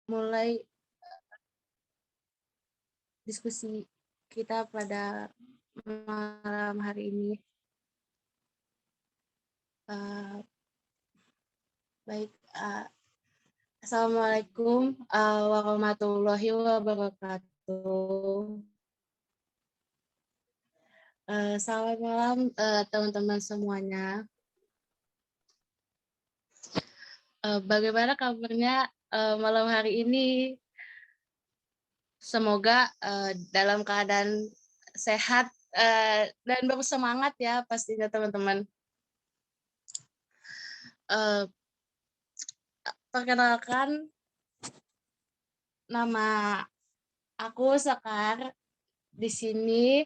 mulai diskusi kita pada malam hari ini. Baik, Assalamualaikum warahmatullahi wabarakatuh. Selamat malam teman-teman semuanya. Bagaimana kabarnya malam hari ini? Semoga dalam keadaan sehat dan bersemangat ya pastinya teman-teman. Perkenalkan, nama aku Sekar, di sini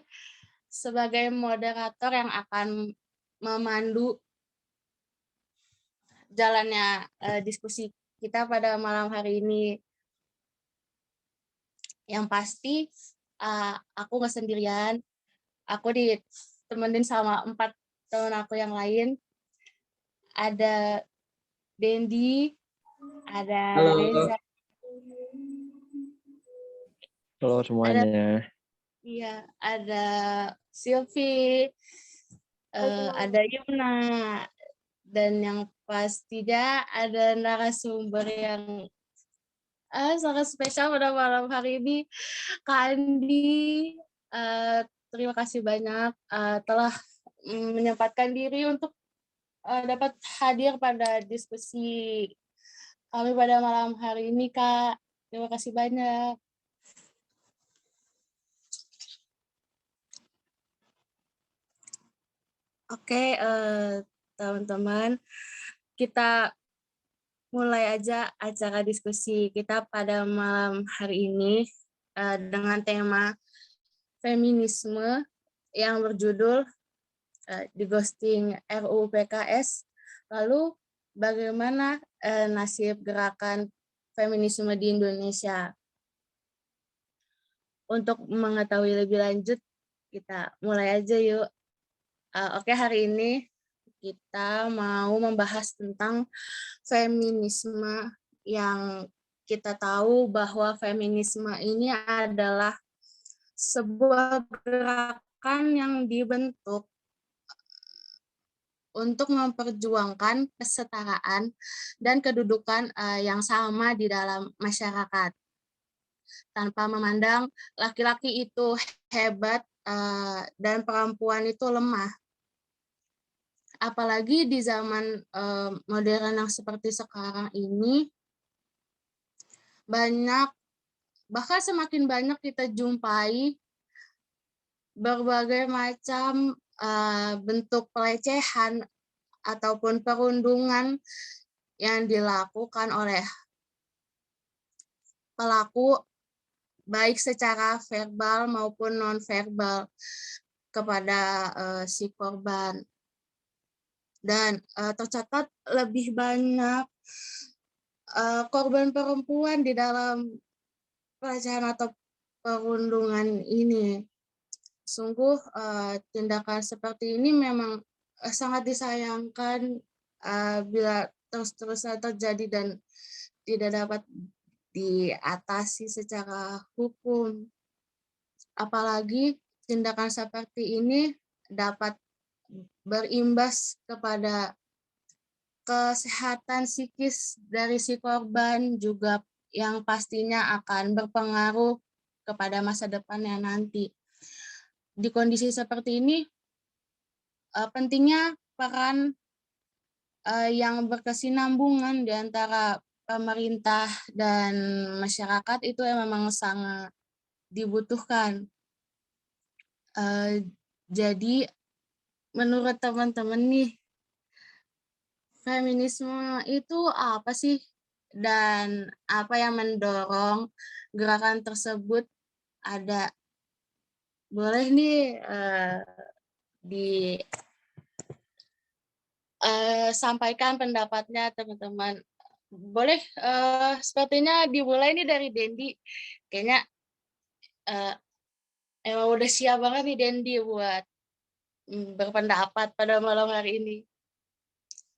sebagai moderator yang akan memandu jalannya diskusi kita pada malam hari ini. Yang pasti aku nggak sendirian, aku ditemenin sama 4 teman aku yang lain. Ada Dendi, ada Halo. Reza. Halo semuanya. Ada Silvi, ada Yuna, dan yang pastinya ada narasumber yang sangat spesial pada malam hari ini, Kak Andi. Terima kasih banyak telah menyempatkan diri untuk dapat hadir pada diskusi kami pada malam hari ini, Kak. Terima kasih banyak. Oke, teman-teman, kita mulai aja acara diskusi kita pada malam hari ini dengan tema feminisme yang berjudul di ghosting RUU PKS. Lalu bagaimana nasib gerakan feminisme di Indonesia? Untuk mengetahui lebih lanjut, kita mulai aja yuk. Oke, hari ini kita mau membahas tentang feminisme, yang kita tahu bahwa feminisme ini adalah sebuah gerakan yang dibentuk untuk memperjuangkan kesetaraan dan kedudukan yang sama di dalam masyarakat, tanpa memandang laki-laki itu hebat dan perempuan itu lemah. Apalagi di zaman modern yang seperti sekarang ini, bahkan semakin banyak kita jumpai berbagai macam bentuk pelecehan ataupun perundungan yang dilakukan oleh pelaku, baik secara verbal maupun non-verbal kepada si korban. Dan tercatat lebih banyak korban perempuan di dalam pelecehan atau perundungan ini. Sungguh tindakan seperti ini memang sangat disayangkan bila terus-terusan terjadi dan tidak dapat diatasi secara hukum. Apalagi tindakan seperti ini dapat berimbas kepada kesehatan psikis dari si korban, juga yang pastinya akan berpengaruh kepada masa depannya nanti. Di kondisi seperti ini, pentingnya peran yang berkesinambungan di antara pemerintah dan masyarakat itu memang sangat dibutuhkan. Jadi menurut teman-teman nih, feminisme itu apa sih? Dan apa yang mendorong gerakan tersebut ada? Boleh nih disampaikan pendapatnya teman-teman. Boleh sepertinya dimulai nih dari Dendi. Kayaknya emang udah siap banget nih Dendi buat berpendapat pada malam hari ini.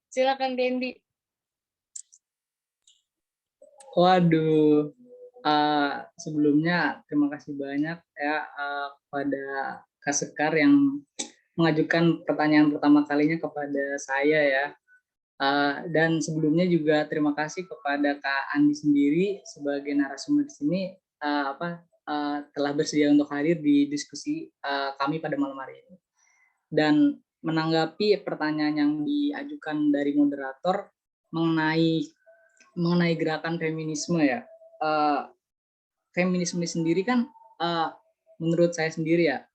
Silakan Dendi. Waduh, sebelumnya terima kasih banyak ya kepada Kak Sekar yang mengajukan pertanyaan pertama kalinya kepada saya ya. Dan sebelumnya juga terima kasih kepada Kak Andi sendiri sebagai narasumber di sini telah bersedia untuk hadir di diskusi kami pada malam hari ini. Dan menanggapi pertanyaan yang diajukan dari moderator mengenai gerakan feminisme ya. Feminisme sendiri kan menurut saya sendiri ya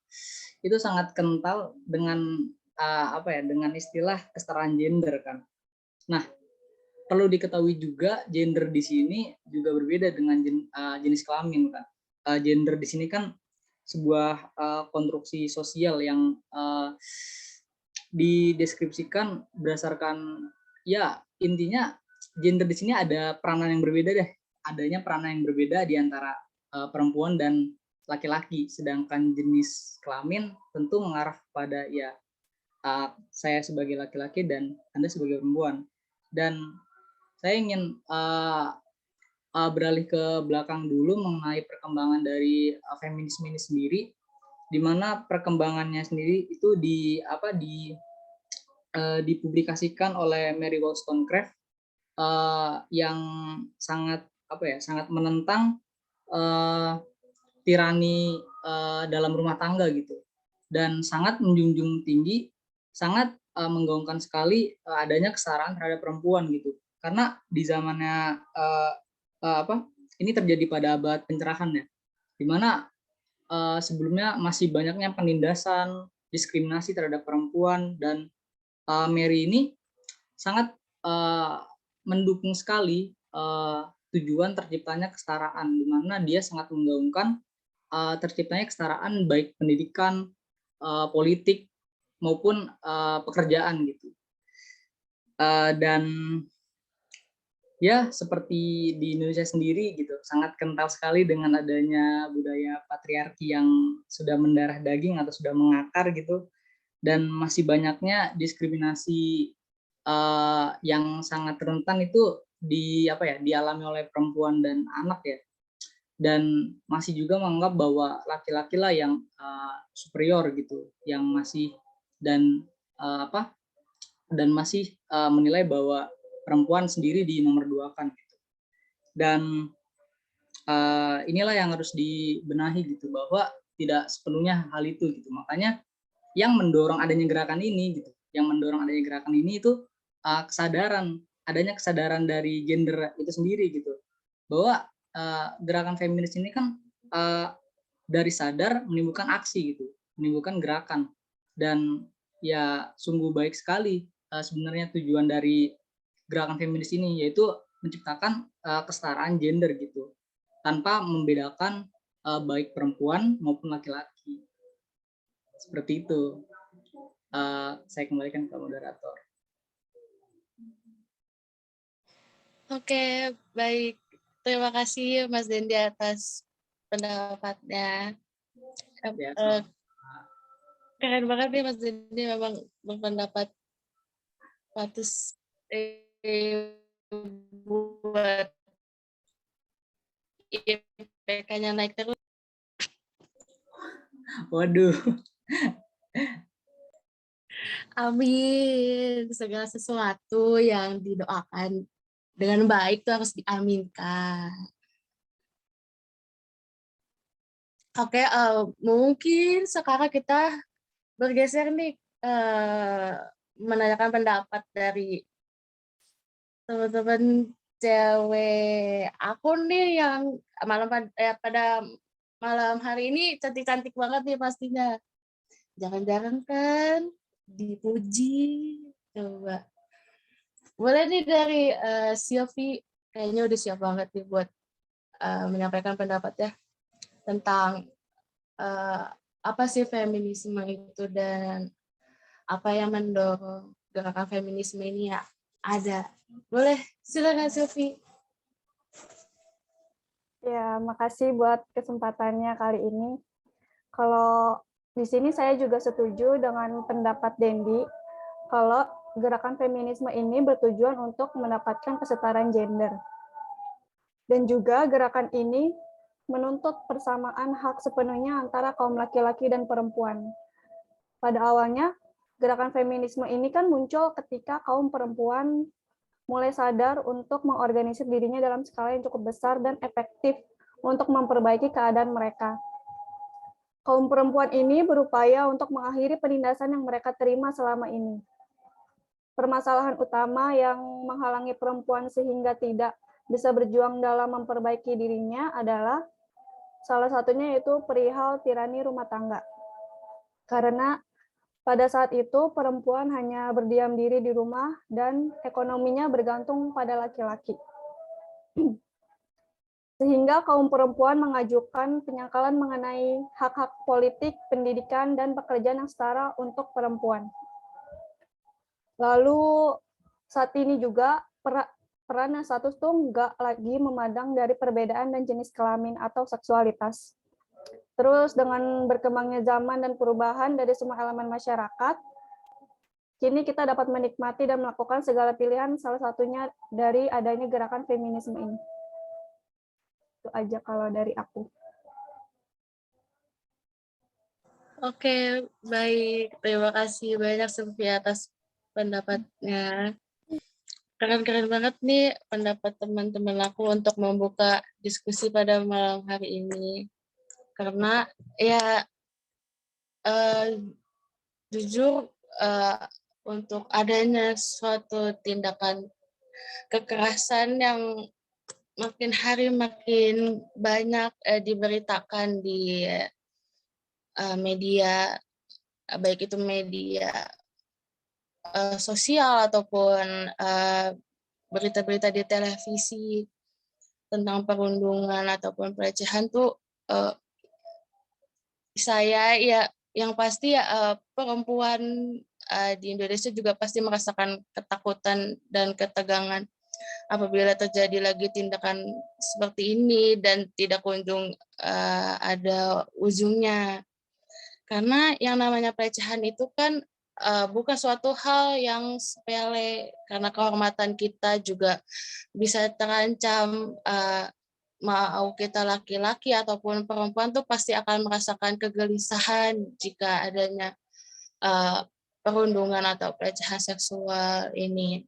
itu sangat kental dengan dengan istilah kesetaraan gender kan. Nah, perlu diketahui juga gender di sini juga berbeda dengan jenis kelamin kan. Gender di sini kan sebuah konstruksi sosial yang dideskripsikan berdasarkan ya intinya gender di sini ada peranan yang berbeda deh. Adanya peranan yang berbeda di antara perempuan dan laki-laki, sedangkan jenis kelamin tentu mengarah kepada ya saya sebagai laki-laki dan Anda sebagai perempuan. Dan saya ingin beralih ke belakang dulu mengenai perkembangan dari feminisme ini sendiri, di mana perkembangannya sendiri itu dipublikasikan oleh Mary Wollstonecraft yang sangat sangat menentang tirani dalam rumah tangga gitu, dan sangat menjunjung tinggi, sangat menggaungkan sekali adanya kesetaraan terhadap perempuan gitu, karena di zamannya ini terjadi pada abad pencerahan ya, di mana sebelumnya masih banyaknya penindasan, diskriminasi terhadap perempuan, dan Mary ini sangat mendukung sekali tujuan terciptanya kesetaraan, di mana dia sangat menggaungkan terciptanya kesetaraan baik pendidikan, politik maupun pekerjaan gitu. Dan ya seperti di Indonesia sendiri gitu, sangat kental sekali dengan adanya budaya patriarki yang sudah mendarah daging atau sudah mengakar gitu, dan masih banyaknya diskriminasi yang sangat rentan itu dialami oleh perempuan dan anak ya. Dan masih juga menganggap bahwa laki-laki lah yang superior gitu, yang masih dan masih menilai bahwa perempuan sendiri dinomorduakan gitu. Dan inilah yang harus dibenahi gitu, bahwa tidak sepenuhnya hal itu gitu. Makanya yang mendorong adanya gerakan ini gitu, itu adanya kesadaran dari gender itu sendiri gitu, bahwa gerakan feminis ini kan dari sadar menimbulkan aksi gitu, menimbulkan gerakan. Dan ya sungguh baik sekali sebenarnya tujuan dari gerakan feminis ini, yaitu menciptakan kesetaraan gender gitu, tanpa membedakan baik perempuan maupun laki-laki. Seperti itu. Saya kembalikan ke moderator. Oke, baik. Terima kasih Mas Dendi atas pendapatnya. Ya, Keren banget nih Mas Dendi, memang berpendapat patut buat IPK-nya naik terus. Waduh. Amin. Segala sesuatu yang didoakan dengan baik itu harus diaminkan. Oke, mungkin sekarang kita bergeser nih menanyakan pendapat dari teman-teman cewek aku nih yang pada malam hari ini cantik-cantik banget nih pastinya. Jangan-jangan kan dipuji. Coba. Boleh nih dari Sylvie, kayaknya udah siap banget nih buat menyampaikan pendapatnya tentang apa sih feminisme itu dan apa yang mendorong gerakan feminisme ini ya ada. Boleh, silakan Sylvie. Ya, makasih buat kesempatannya kali ini. Kalau di sini saya juga setuju dengan pendapat Dendi, kalau gerakan feminisme ini bertujuan untuk mendapatkan kesetaraan gender. Dan juga gerakan ini menuntut persamaan hak sepenuhnya antara kaum laki-laki dan perempuan. Pada awalnya, gerakan feminisme ini kan muncul ketika kaum perempuan mulai sadar untuk mengorganisir dirinya dalam skala yang cukup besar dan efektif untuk memperbaiki keadaan mereka. Kaum perempuan ini berupaya untuk mengakhiri penindasan yang mereka terima selama ini. Permasalahan utama yang menghalangi perempuan sehingga tidak bisa berjuang dalam memperbaiki dirinya adalah salah satunya yaitu perihal tirani rumah tangga. Karena pada saat itu perempuan hanya berdiam diri di rumah dan ekonominya bergantung pada laki-laki. Sehingga kaum perempuan mengajukan penyangkalan mengenai hak-hak politik, pendidikan, dan pekerjaan yang setara untuk perempuan. Lalu saat ini juga peran dan status tuh nggak lagi memandang dari perbedaan dan jenis kelamin atau seksualitas. Terus dengan berkembangnya zaman dan perubahan dari semua elemen masyarakat, kini kita dapat menikmati dan melakukan segala pilihan, salah satunya dari adanya gerakan feminisme ini. Itu aja kalau dari aku. Oke, baik. Terima kasih banyak Sylvia atas pendapatnya. Keren-keren banget nih pendapat teman-teman aku untuk membuka diskusi pada malam hari ini. Karena ya jujur untuk adanya suatu tindakan kekerasan yang makin hari makin banyak diberitakan di media, baik itu media sosial ataupun berita-berita di televisi tentang perundungan ataupun pelecehan tuh saya ya yang pasti ya perempuan di Indonesia juga pasti merasakan ketakutan dan ketegangan apabila terjadi lagi tindakan seperti ini dan tidak kunjung ada ujungnya. Karena yang namanya pelecehan itu kan bukan suatu hal yang sepele, karena kehormatan kita juga bisa terancam. Mau kita laki-laki ataupun perempuan tuh pasti akan merasakan kegelisahan jika adanya perundungan atau pelecehan seksual ini.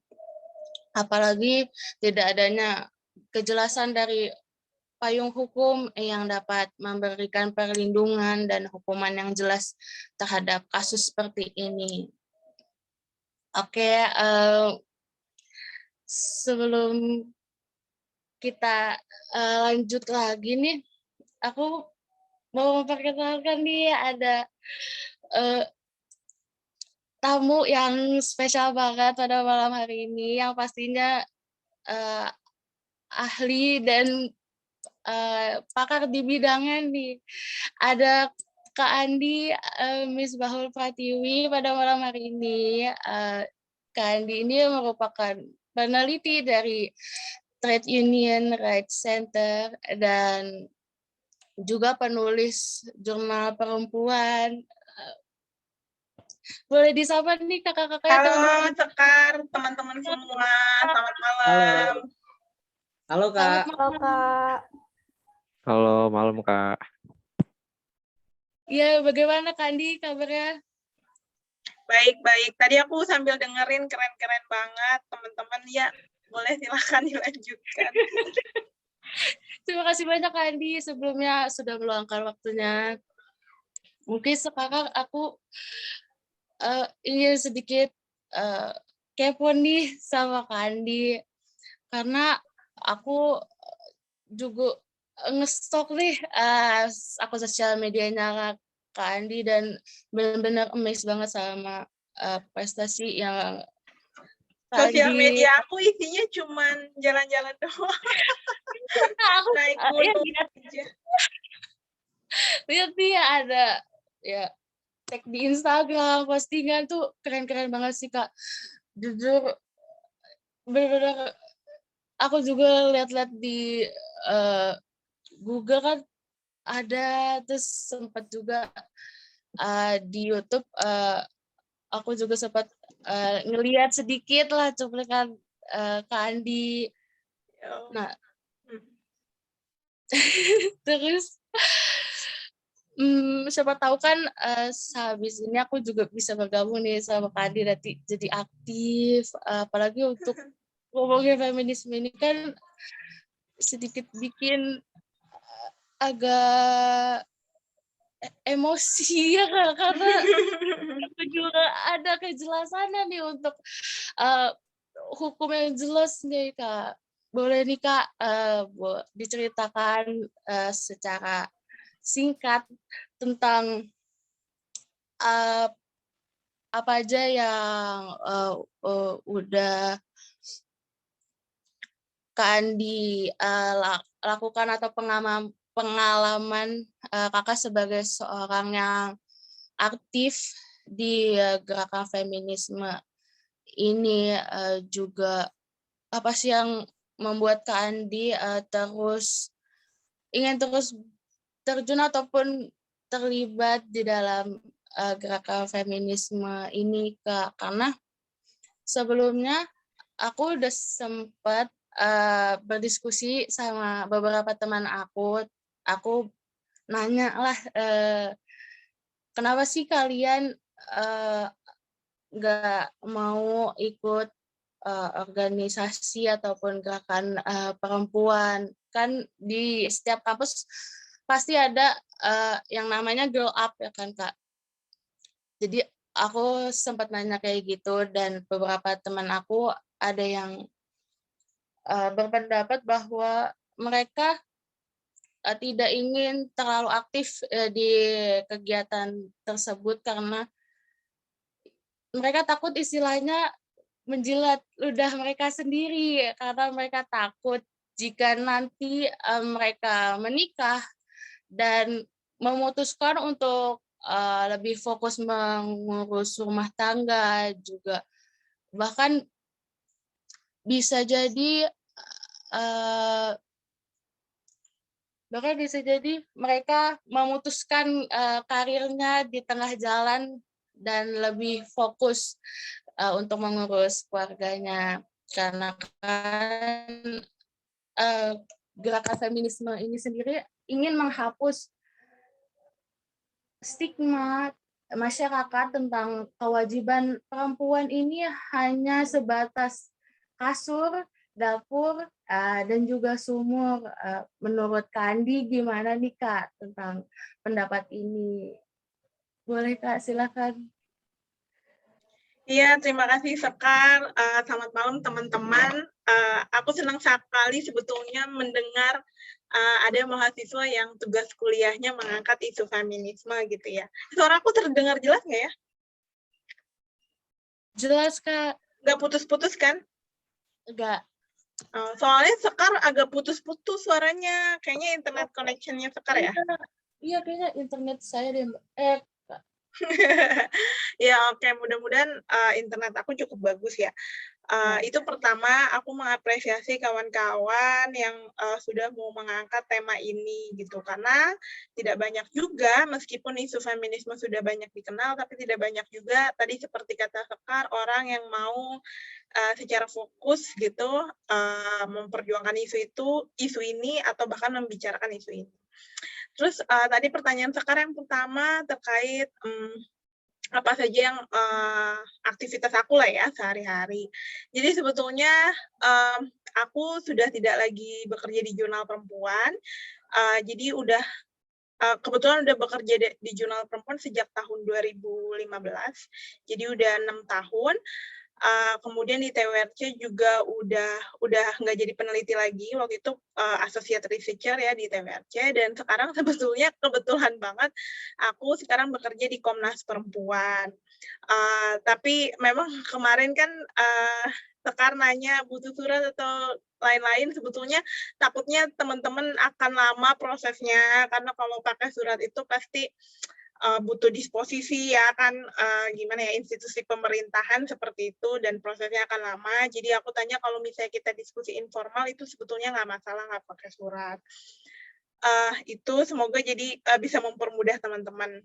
Apalagi tidak adanya kejelasan dari payung hukum yang dapat memberikan perlindungan dan hukuman yang jelas terhadap kasus seperti ini. Oke, sebelum kita lanjut lagi nih, aku mau memperkenalkan nih ada tamu yang spesial banget pada malam hari ini yang pastinya ahli dan pakar di bidangnya nih. Ada Kak Andi Misbahul Pratiwi pada malam hari ini. Kak Andi ini merupakan peneliti dari Trade Union Rights Center dan juga penulis jurnal perempuan. Boleh disapa nih kakak-kakaknya. Halo Sekar, teman-teman semua, selamat malam. Halo Kak. Halo Kak. Halo, malam Kak. Ya, bagaimana Kak Andi kabarnya? Baik-baik, tadi aku sambil dengerin keren-keren banget teman-teman ya, boleh silakan dilanjutkan. Terima kasih banyak Kak Andi sebelumnya sudah meluangkan waktunya. Mungkin sekarang aku ingin sedikit kepo nih sama Kak Andi, karena aku juga ngestok nih akun sosial medianya Kak Andi dan benar-benar amazed banget sama prestasi yang Kak Sosial Andi. media aku isinya cuman jalan-jalan doang. Aku Naik gunung aja. Lihat nih ada ya tag di Instagram, postingan tuh keren-keren banget sih Kak. Jujur benar-benar aku juga lihat-lihat di Google kan ada, terus sempat juga di YouTube aku juga sempat ngelihat sedikit lah cuplikan Kak Andi. Nah, Terus siapa tahu kan sehabis ini aku juga bisa bergabung nih sama Kak Adi nanti jadi aktif, apalagi untuk ngomongin feminisme ini kan sedikit bikin agak emosi ya Kak, karena aku juga ada kejelasannya nih untuk hukum yang jelas nih Kak. Boleh nih Kak diceritakan secara singkat tentang apa aja yang udah Kak Andi lakukan atau pengalaman Kakak sebagai seorang yang aktif di gerakan feminisme ini, juga apa sih yang membuat Kak Andi ingin terus terjun ataupun terlibat di dalam gerakan feminisme ini Kak, karena sebelumnya aku udah sempat berdiskusi sama beberapa teman aku nanya lah kenapa sih kalian nggak mau ikut organisasi ataupun gerakan perempuan, kan di setiap kampus pasti ada yang namanya Girl Up ya kan Kak. Jadi aku sempat nanya kayak gitu dan beberapa teman aku ada yang berpendapat bahwa mereka tidak ingin terlalu aktif di kegiatan tersebut karena mereka takut istilahnya menjilat ludah mereka sendiri, karena mereka takut jika nanti mereka menikah dan memutuskan untuk lebih fokus mengurus rumah tangga, juga bahkan bisa jadi mereka memutuskan karirnya di tengah jalan dan lebih fokus untuk mengurus keluarganya, karena kan gerakan feminisme ini sendiri ingin menghapus stigma masyarakat tentang kewajiban perempuan ini hanya sebatas kasur, dapur, dan juga sumur. Menurut Kandi gimana nih Kak tentang pendapat ini? Boleh Kak, silakan. Iya, terima kasih Sekar. Selamat malam teman-teman. Aku senang sekali sebetulnya mendengar ada mahasiswa yang tugas kuliahnya mengangkat isu feminisme gitu ya. Suara aku terdengar jelas nggak ya? Jelas Kak. Nggak putus-putus kan? Enggak. Soalnya Sekar agak putus-putus suaranya. Kayaknya internet connection-nya Sekar ya? Iya, kayaknya internet saya deh. Ya oke, mudah-mudahan internet aku cukup bagus ya. Itu pertama, aku mengapresiasi kawan-kawan yang sudah mau mengangkat tema ini gitu, karena tidak banyak juga, meskipun isu feminisme sudah banyak dikenal, tapi tidak banyak juga tadi seperti kata Sekar, orang yang mau secara fokus gitu memperjuangkan isu ini atau bahkan membicarakan isu ini. Terus tadi pertanyaan Sekar yang pertama terkait apa saja yang aktivitas aku lah ya sehari-hari. Jadi sebetulnya aku sudah tidak lagi bekerja di Jurnal Perempuan, jadi kebetulan udah bekerja di Jurnal Perempuan sejak tahun 2015, jadi udah 6 tahun. Kemudian di TWRC juga udah nggak jadi peneliti lagi, waktu itu associate researcher ya di TWRC, dan sekarang sebetulnya kebetulan banget aku sekarang bekerja di Komnas Perempuan. Tapi memang kemarin kan Sekar nanya butuh surat atau lain-lain, sebetulnya takutnya teman-teman akan lama prosesnya, karena kalau pakai surat itu pasti butuh disposisi ya kan, gimana ya, institusi pemerintahan seperti itu dan prosesnya akan lama. Jadi aku tanya kalau misalnya kita diskusi informal itu sebetulnya nggak masalah, nggak pakai surat. Itu semoga jadi bisa mempermudah teman-teman.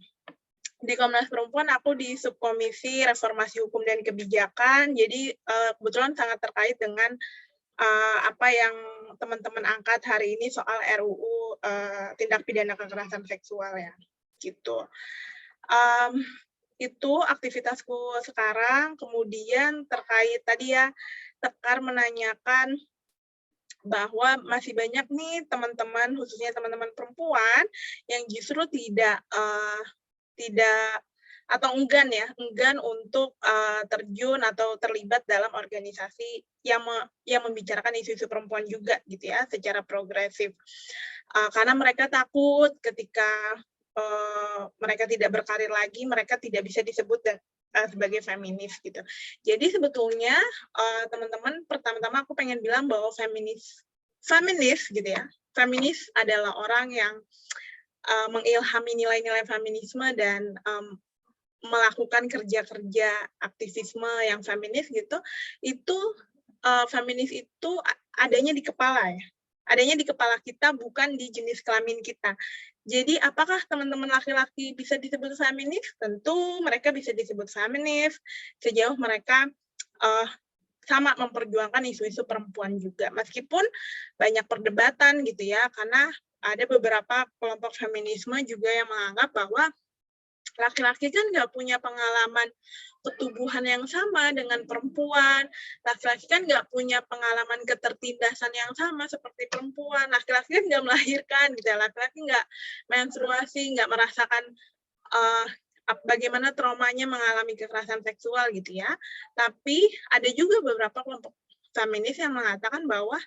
Di Komnas Perempuan aku di subkomisi reformasi hukum dan kebijakan, jadi kebetulan sangat terkait dengan apa yang teman-teman angkat hari ini soal RUU tindak pidana kekerasan seksual ya, gitu. Itu aktivitasku sekarang. Kemudian terkait tadi ya, Tekar menanyakan bahwa masih banyak nih teman-teman, khususnya teman-teman perempuan, yang justru tidak atau enggan untuk terjun atau terlibat dalam organisasi yang membicarakan isu-isu perempuan juga gitu ya, secara progresif. Karena mereka takut ketika mereka tidak berkarir lagi, mereka tidak bisa disebut sebagai feminis gitu. Jadi sebetulnya teman-teman, pertama-tama aku pengen bilang bahwa feminis gitu ya. Feminis adalah orang yang mengilhami nilai-nilai feminisme dan melakukan kerja-kerja aktivisme yang feminis gitu. Itu feminis itu adanya di kepala ya. Adanya di kepala kita, bukan di jenis kelamin kita. Jadi apakah teman-teman laki-laki bisa disebut feminis? Tentu mereka bisa disebut feminis sejauh mereka sama memperjuangkan isu-isu perempuan juga. Meskipun banyak perdebatan gitu ya, karena ada beberapa kelompok feminisme juga yang menganggap bahwa laki-laki kan nggak punya pengalaman ketubuhan yang sama dengan perempuan. Laki-laki kan nggak punya pengalaman ketertindasan yang sama seperti perempuan. Laki-laki kan nggak melahirkan, gitu ya. Laki-laki nggak menstruasi, nggak merasakan bagaimana traumanya mengalami kekerasan seksual, gitu ya. Tapi ada juga beberapa kelompok feminis yang mengatakan bahwa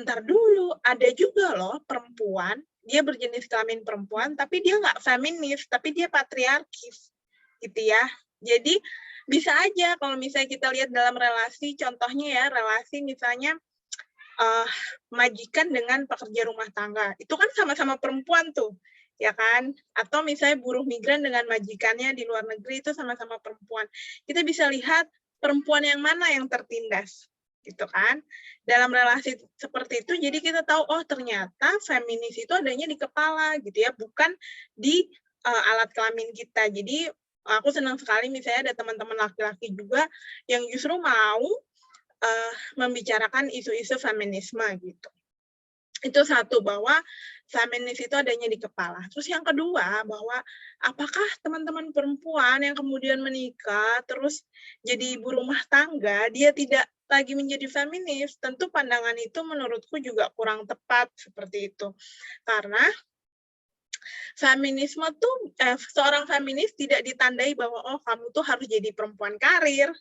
ntar dulu, ada juga loh perempuan, dia berjenis kelamin perempuan, tapi dia nggak feminis, tapi dia patriarkis, gitu ya. Jadi bisa aja kalau misalnya kita lihat dalam relasi, contohnya ya, relasi misalnya majikan dengan pekerja rumah tangga, itu kan sama-sama perempuan tuh, ya kan? Atau misalnya buruh migran dengan majikannya di luar negeri, itu sama-sama perempuan. Kita bisa lihat perempuan yang mana yang tertindas, gitu kan. Dalam relasi seperti itu, jadi kita tahu, oh ternyata feminis itu adanya di kepala, gitu ya, bukan di alat kelamin kita. Jadi aku senang sekali misalnya ada teman-teman laki-laki juga yang justru mau membicarakan isu-isu feminisme, gitu. Itu satu, bahwa feminis itu adanya di kepala. Terus yang kedua, bahwa apakah teman-teman perempuan yang kemudian menikah, terus jadi ibu rumah tangga, dia tidak lagi menjadi feminis? Tentu pandangan itu menurutku juga kurang tepat seperti itu. Karena feminisme tuh, seorang feminis tidak ditandai bahwa, oh kamu tuh harus jadi perempuan karir,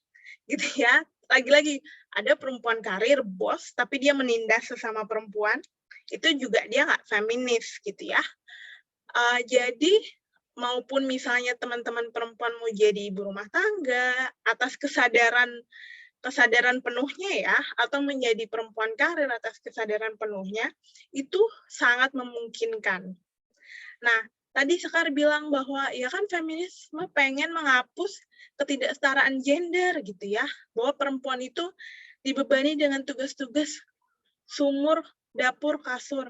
gitu ya. Lagi-lagi, ada perempuan karir, bos, tapi dia menindas sesama perempuan, itu juga dia nggak feminis, gitu ya. Jadi, maupun misalnya teman-teman perempuan mau jadi ibu rumah tangga, atas kesadaran penuhnya ya, atau menjadi perempuan karir atas kesadaran penuhnya, itu sangat memungkinkan. Nah, tadi Sekar bilang bahwa ya kan feminisme pengen menghapus ketidaksetaraan gender gitu ya, bahwa perempuan itu dibebani dengan tugas-tugas sumur, dapur, kasur.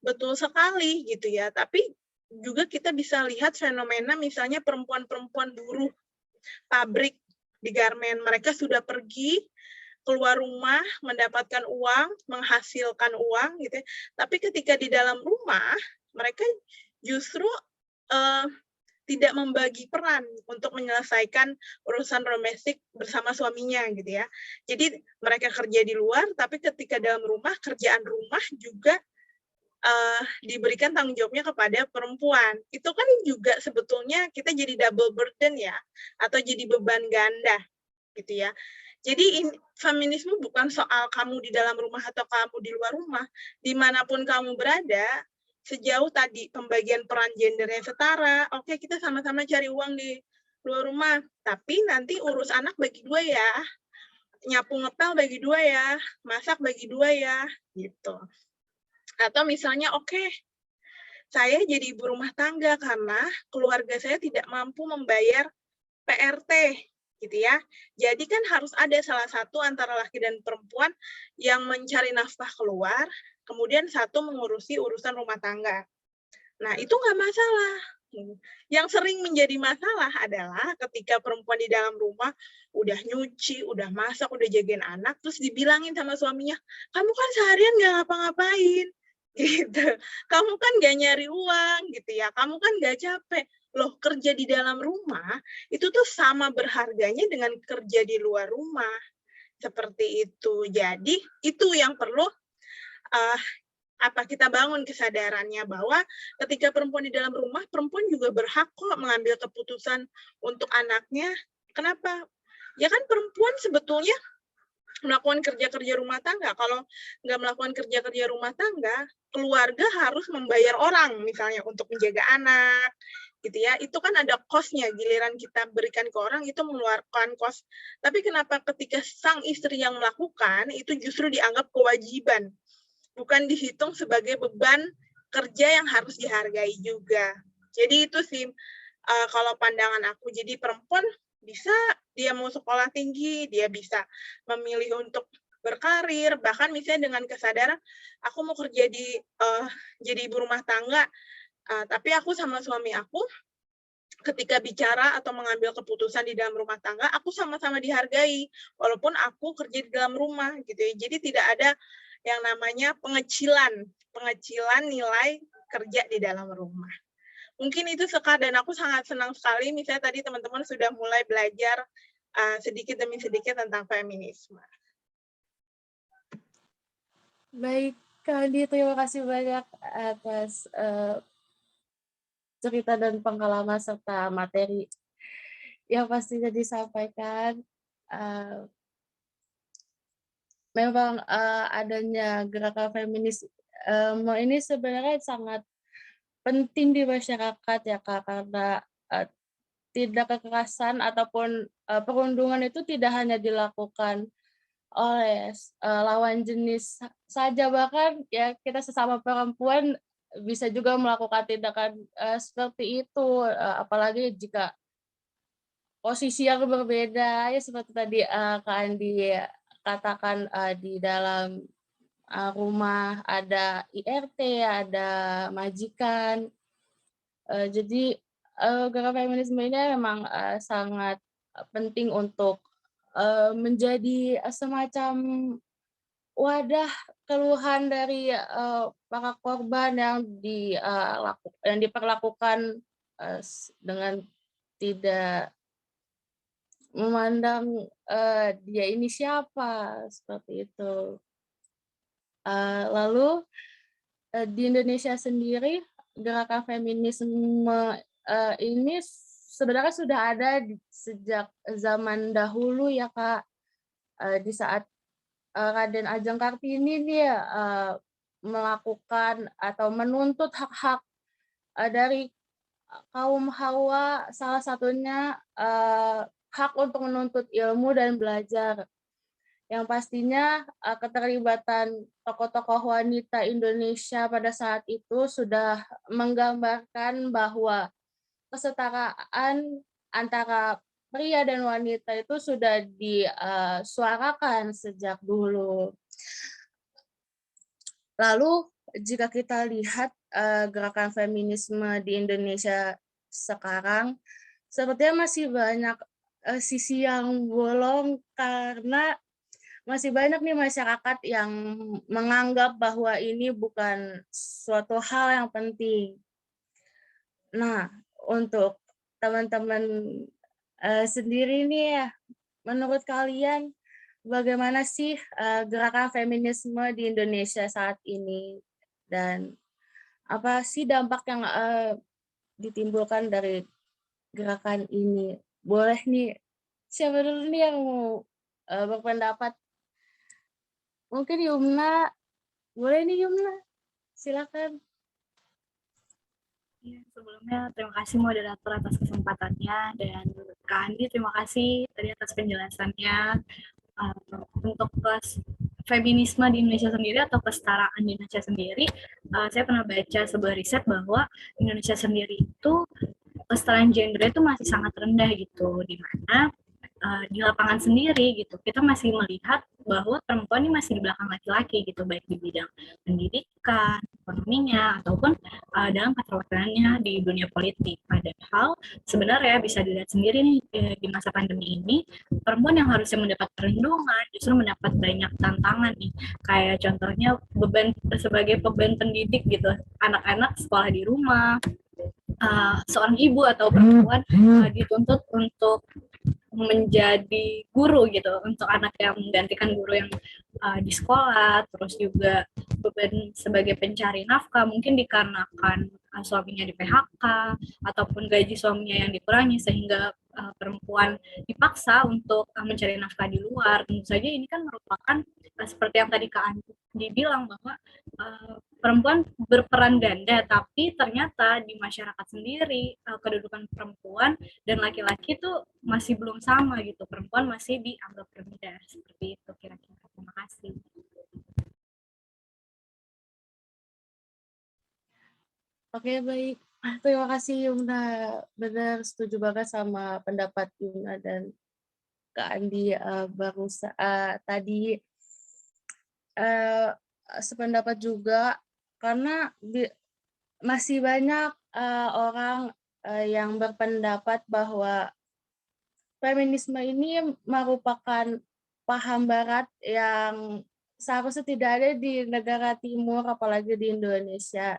Betul sekali gitu ya, tapi juga kita bisa lihat fenomena misalnya perempuan-perempuan buruh pabrik di garmen, mereka sudah pergi keluar rumah mendapatkan uang, menghasilkan uang gitu ya. Tapi ketika di dalam rumah mereka justru tidak membagi peran untuk menyelesaikan urusan domestik bersama suaminya gitu ya. Jadi mereka kerja di luar, tapi ketika dalam rumah, kerjaan rumah juga diberikan tanggung jawabnya kepada perempuan. Itu kan juga sebetulnya kita jadi double burden ya, atau jadi beban ganda gitu ya. Jadi feminisme bukan soal kamu di dalam rumah atau kamu di luar rumah, dimanapun kamu berada, sejauh tadi pembagian peran gendernya setara, oke kita sama-sama cari uang di luar rumah, tapi nanti urus anak bagi dua ya, nyapu ngepel bagi dua ya, masak bagi dua ya, gitu. Atau misalnya oke, saya jadi ibu rumah tangga karena keluarga saya tidak mampu membayar PRT, gitu ya. Jadi kan harus ada salah satu antara laki dan perempuan yang mencari nafkah keluar, kemudian satu mengurusi urusan rumah tangga. Nah, itu nggak masalah. Yang sering menjadi masalah adalah ketika perempuan di dalam rumah udah nyuci, udah masak, udah jagain anak, terus dibilangin sama suaminya, kamu kan seharian nggak ngapa-ngapain, gitu. Kamu kan nggak nyari uang, gitu ya. Kamu kan nggak capek. Loh, kerja di dalam rumah itu tuh sama berharganya dengan kerja di luar rumah. Seperti itu. Jadi itu yang perlu kita bangun kesadarannya bahwa ketika perempuan di dalam rumah, perempuan juga berhak kok mengambil keputusan untuk anaknya. Kenapa? Ya kan perempuan sebetulnya melakukan kerja-kerja rumah tangga. Kalau nggak melakukan kerja-kerja rumah tangga, keluarga harus membayar orang misalnya untuk menjaga anak, gitu ya. Itu kan ada cost-nya, giliran kita berikan ke orang itu mengeluarkan cost. Tapi kenapa ketika sang istri yang melakukan, itu justru dianggap kewajiban, bukan dihitung sebagai beban kerja yang harus dihargai juga. Jadi itu sih kalau pandangan aku. Jadi perempuan bisa, dia mau sekolah tinggi, dia bisa memilih untuk berkarir, bahkan misalnya dengan kesadaran, aku mau kerja jadi ibu rumah tangga, tapi aku sama suami aku, ketika bicara atau mengambil keputusan di dalam rumah tangga, aku sama-sama dihargai, walaupun aku kerja di dalam rumah, gitu ya. Jadi tidak ada yang namanya pengecilan nilai kerja di dalam rumah. Mungkin itu Sekar, dan aku sangat senang sekali misalnya tadi teman-teman sudah mulai belajar sedikit demi sedikit tentang feminisme. Baik, Kak Andi, terima kasih banyak atas cerita dan pengalaman serta materi yang pastinya disampaikan. Memang adanya gerakan feminis ini sebenarnya sangat penting di masyarakat ya Kak, karena tindak kekerasan ataupun perundungan itu tidak hanya dilakukan oleh lawan jenis saja, bahkan ya kita sesama perempuan bisa juga melakukan tindakan seperti itu, apalagi jika posisi yang berbeda ya, seperti tadi Kak Andi katakan, di dalam rumah ada IRT, ada majikan. Jadi gerakan feminisme ini memang sangat penting untuk menjadi semacam wadah keluhan dari para korban yang diperlakukan dengan tidak memandang dia ini siapa, seperti itu. Lalu di Indonesia sendiri gerakan feminisme ini sebenarnya sudah ada sejak zaman dahulu ya Kak. Di saat Raden Ajeng Kartini dia melakukan atau menuntut hak-hak dari kaum Hawa, salah satunya hak untuk menuntut ilmu dan belajar. Yang pastinya keterlibatan tokoh-tokoh wanita Indonesia pada saat itu sudah menggambarkan bahwa kesetaraan antara pria dan wanita itu sudah disuarakan sejak dulu. Lalu jika kita lihat gerakan feminisme di Indonesia sekarang, sepertinya masih banyak sisi yang bolong, karena masih banyak nih masyarakat yang menganggap bahwa ini bukan suatu hal yang penting. Nah, untuk teman-teman sendiri nih ya, menurut kalian bagaimana sih gerakan feminisme di Indonesia saat ini, dan apa sih dampak yang ditimbulkan dari gerakan ini? Boleh nih, siapa dulu nih yang mau berpendapat? Mungkin Yumna, boleh nih Yumna, silakan. Ya, sebelumnya terima kasih moderator atas kesempatannya, dan Kak Andi terima kasih tadi atas penjelasannya. Untuk kelas feminisme di Indonesia sendiri atau kesetaraan di Indonesia sendiri, saya pernah baca sebuah riset bahwa Indonesia sendiri itu kesetaraan gender itu masih sangat rendah gitu, di mana di lapangan sendiri gitu, kita masih melihat bahwa perempuan ini masih di belakang laki-laki gitu, baik di bidang pendidikan, ekonominya, ataupun dalam keterwakilannya di dunia politik. Padahal sebenarnya bisa dilihat sendiri nih di masa pandemi ini, perempuan yang harusnya mendapat perlindungan justru mendapat banyak tantangan nih. Kayak contohnya beban sebagai beban pendidik gitu, anak-anak sekolah di rumah, seorang ibu atau perempuan dituntut untuk menjadi guru gitu untuk anak yang menggantikan guru yang di sekolah, terus juga beban sebagai pencari nafkah mungkin dikarenakan suaminya di PHK ataupun gaji suaminya yang dikurangi sehingga perempuan dipaksa untuk mencari nafkah di luar. Tentu saja ini kan merupakan seperti yang tadi Kak Andi dibilang bahwa perempuan berperan ganda, tapi ternyata di masyarakat sendiri kedudukan perempuan dan laki-laki itu masih belum sama gitu, perempuan masih dianggap rendah, seperti itu kira-kira. Terima kasih. Oke, baik. Terima kasih Yumna. Benar setuju banget sama pendapat Yumna dan Kak Andi tadi. Sependapat juga karena masih banyak orang yang berpendapat bahwa feminisme ini merupakan paham barat yang seharusnya tidak ada di negara timur, apalagi di Indonesia.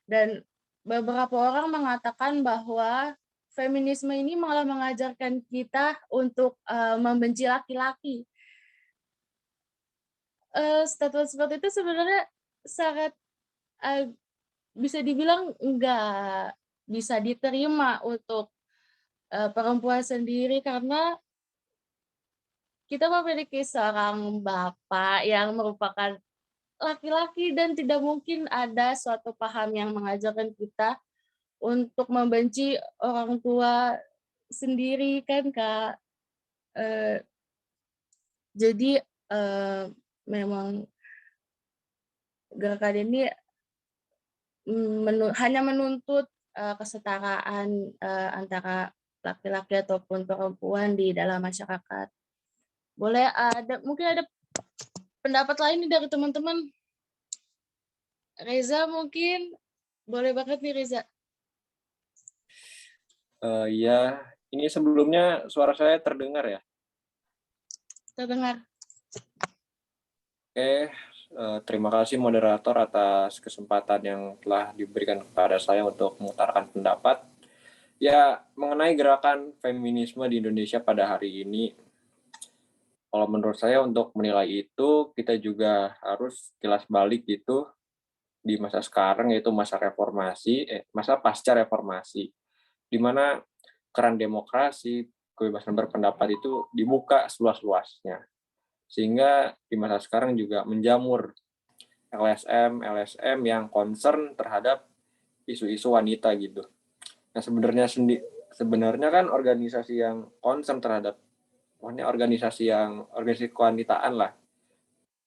Dan beberapa orang mengatakan bahwa feminisme ini malah mengajarkan kita untuk membenci laki-laki. Statement seperti itu sebenarnya sangat bisa dibilang nggak bisa diterima untuk perempuan sendiri karena kita memiliki seorang bapak yang merupakan laki-laki dan tidak mungkin ada suatu paham yang mengajarkan kita untuk membenci orang tua sendiri kan Kak. Jadi memang gerakan ini hanya menuntut kesetaraan antara laki-laki ataupun perempuan di dalam masyarakat. Mungkin ada pendapat lain nih dari teman-teman. Reza mungkin boleh banget nih Reza. Ya, ini sebelumnya suara saya terdengar ya? Terdengar. Oke, terima kasih moderator atas kesempatan yang telah diberikan kepada saya untuk mengutarakan pendapat. Ya, mengenai gerakan feminisme di Indonesia pada hari ini, kalau menurut saya untuk menilai itu, kita juga harus kilas balik gitu di masa sekarang, yaitu masa masa pasca reformasi, di mana keran demokrasi, kebebasan berpendapat itu dibuka seluas-luasnya. Sehingga di masa sekarang juga menjamur LSM yang concern terhadap isu-isu wanita gitu. Nah, sebenarnya kan organisasi yang concern terhadap organisasi kewanitaan lah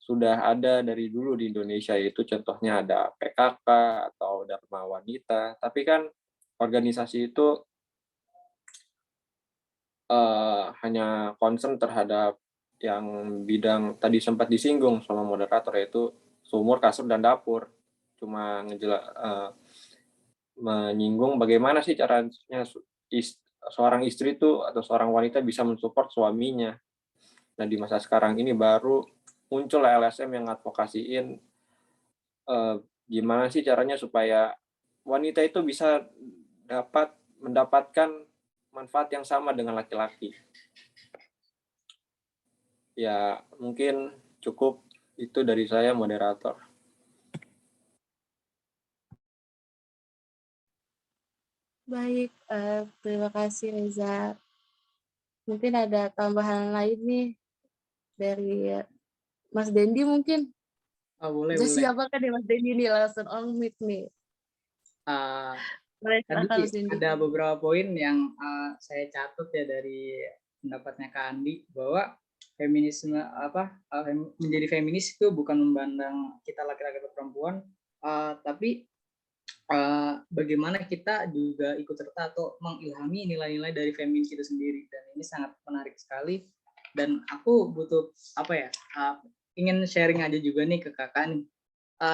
sudah ada dari dulu di Indonesia, yaitu contohnya ada PKK atau Dharma Wanita, tapi kan organisasi itu hanya concern terhadap yang bidang tadi sempat disinggung sama moderator, yaitu sumur, kasur, dan dapur. Cuma menyinggung bagaimana sih caranya seorang istri itu atau seorang wanita bisa mensupport suaminya. Nah, di masa sekarang ini baru muncul LSM yang advokasiin gimana sih caranya supaya wanita itu bisa mendapatkan manfaat yang sama dengan laki-laki. Ya, mungkin cukup itu dari saya, moderator. Baik, terima kasih Reza. Mungkin ada tambahan lain nih dari Mas Dendi mungkin. Boleh. Siapa kan Mas Dendi nih langsung on mic nih. Tadi ada beberapa poin yang saya catat ya dari pendapatnya Kak Andi, bahwa feminisme menjadi feminis itu bukan memandang kita laki-laki atau perempuan, tapi bagaimana kita juga ikut serta atau mengilhami nilai-nilai dari feminis itu sendiri, dan ini sangat menarik sekali. Dan aku butuh ingin sharing aja juga nih ke kakak nih.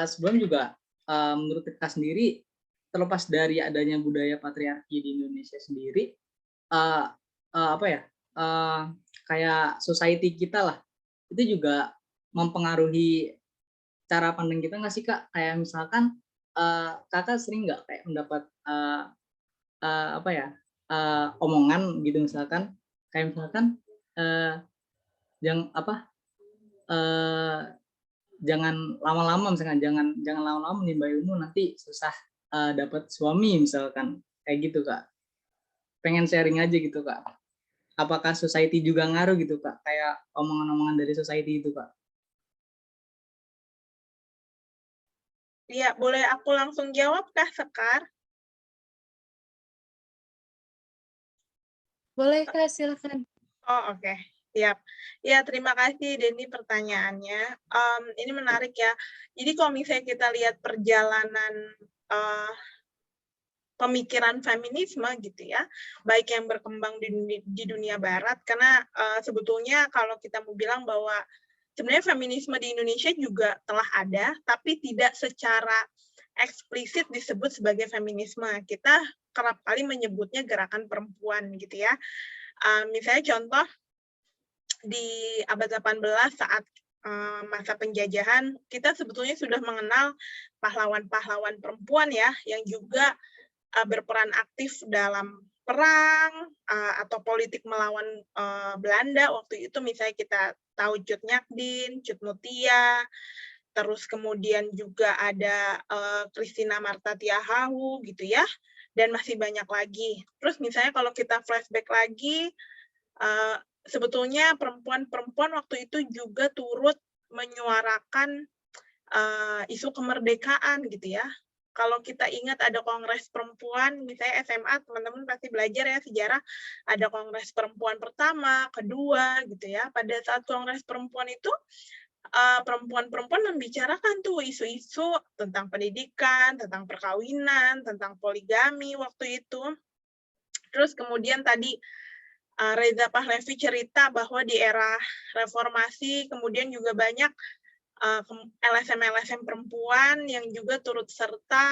Sebelum juga menurut kakak sendiri, terlepas dari adanya budaya patriarki di Indonesia sendiri, kayak society kita lah, itu juga mempengaruhi cara pandang kita nggak sih kak? Kayak misalkan kakak sering nggak kayak mendapat omongan gitu, misalkan kayak misalkan jangan lama-lama, misalkan jangan lama-lama menimba ilmu, nanti susah dapat suami misalkan, kayak gitu kak. Pengen sharing aja gitu kak. Apakah society juga ngaruh gitu kak, kayak omongan-omongan dari society itu kak? Iya, boleh aku langsung jawab kah, Sekar? Boleh Kak, silakan. Oh, oke. Siap. Ya, terima kasih Denny pertanyaannya. Ini menarik ya. Jadi kalau misalnya kita lihat perjalanan pemikiran feminisme gitu ya, baik yang berkembang di dunia barat, karena sebetulnya kalau kita mau bilang bahwa sebenarnya feminisme di Indonesia juga telah ada, tapi tidak secara eksplisit disebut sebagai feminisme. Kita kerap kali menyebutnya gerakan perempuan gitu ya. Misalnya contoh di abad 18 saat masa penjajahan, kita sebetulnya sudah mengenal pahlawan-pahlawan perempuan ya, yang juga berperan aktif dalam perang atau politik melawan Belanda. Waktu itu misalnya kita tahu Cut Nyakdin, Cut Mutia, terus kemudian juga ada Christina Marta Tiahahu gitu ya, dan masih banyak lagi. Terus misalnya kalau kita flashback lagi, sebetulnya perempuan-perempuan waktu itu juga turut menyuarakan isu kemerdekaan gitu ya. Kalau kita ingat ada kongres perempuan, misalnya SMA, teman-teman pasti belajar ya sejarah, ada kongres perempuan pertama, kedua gitu ya. Pada saat kongres perempuan itu, perempuan-perempuan membicarakan tuh isu-isu tentang pendidikan, tentang perkawinan, tentang poligami waktu itu. Terus kemudian tadi Reza Pahlavi cerita bahwa di era reformasi kemudian juga banyak LSM-LSM perempuan yang juga turut serta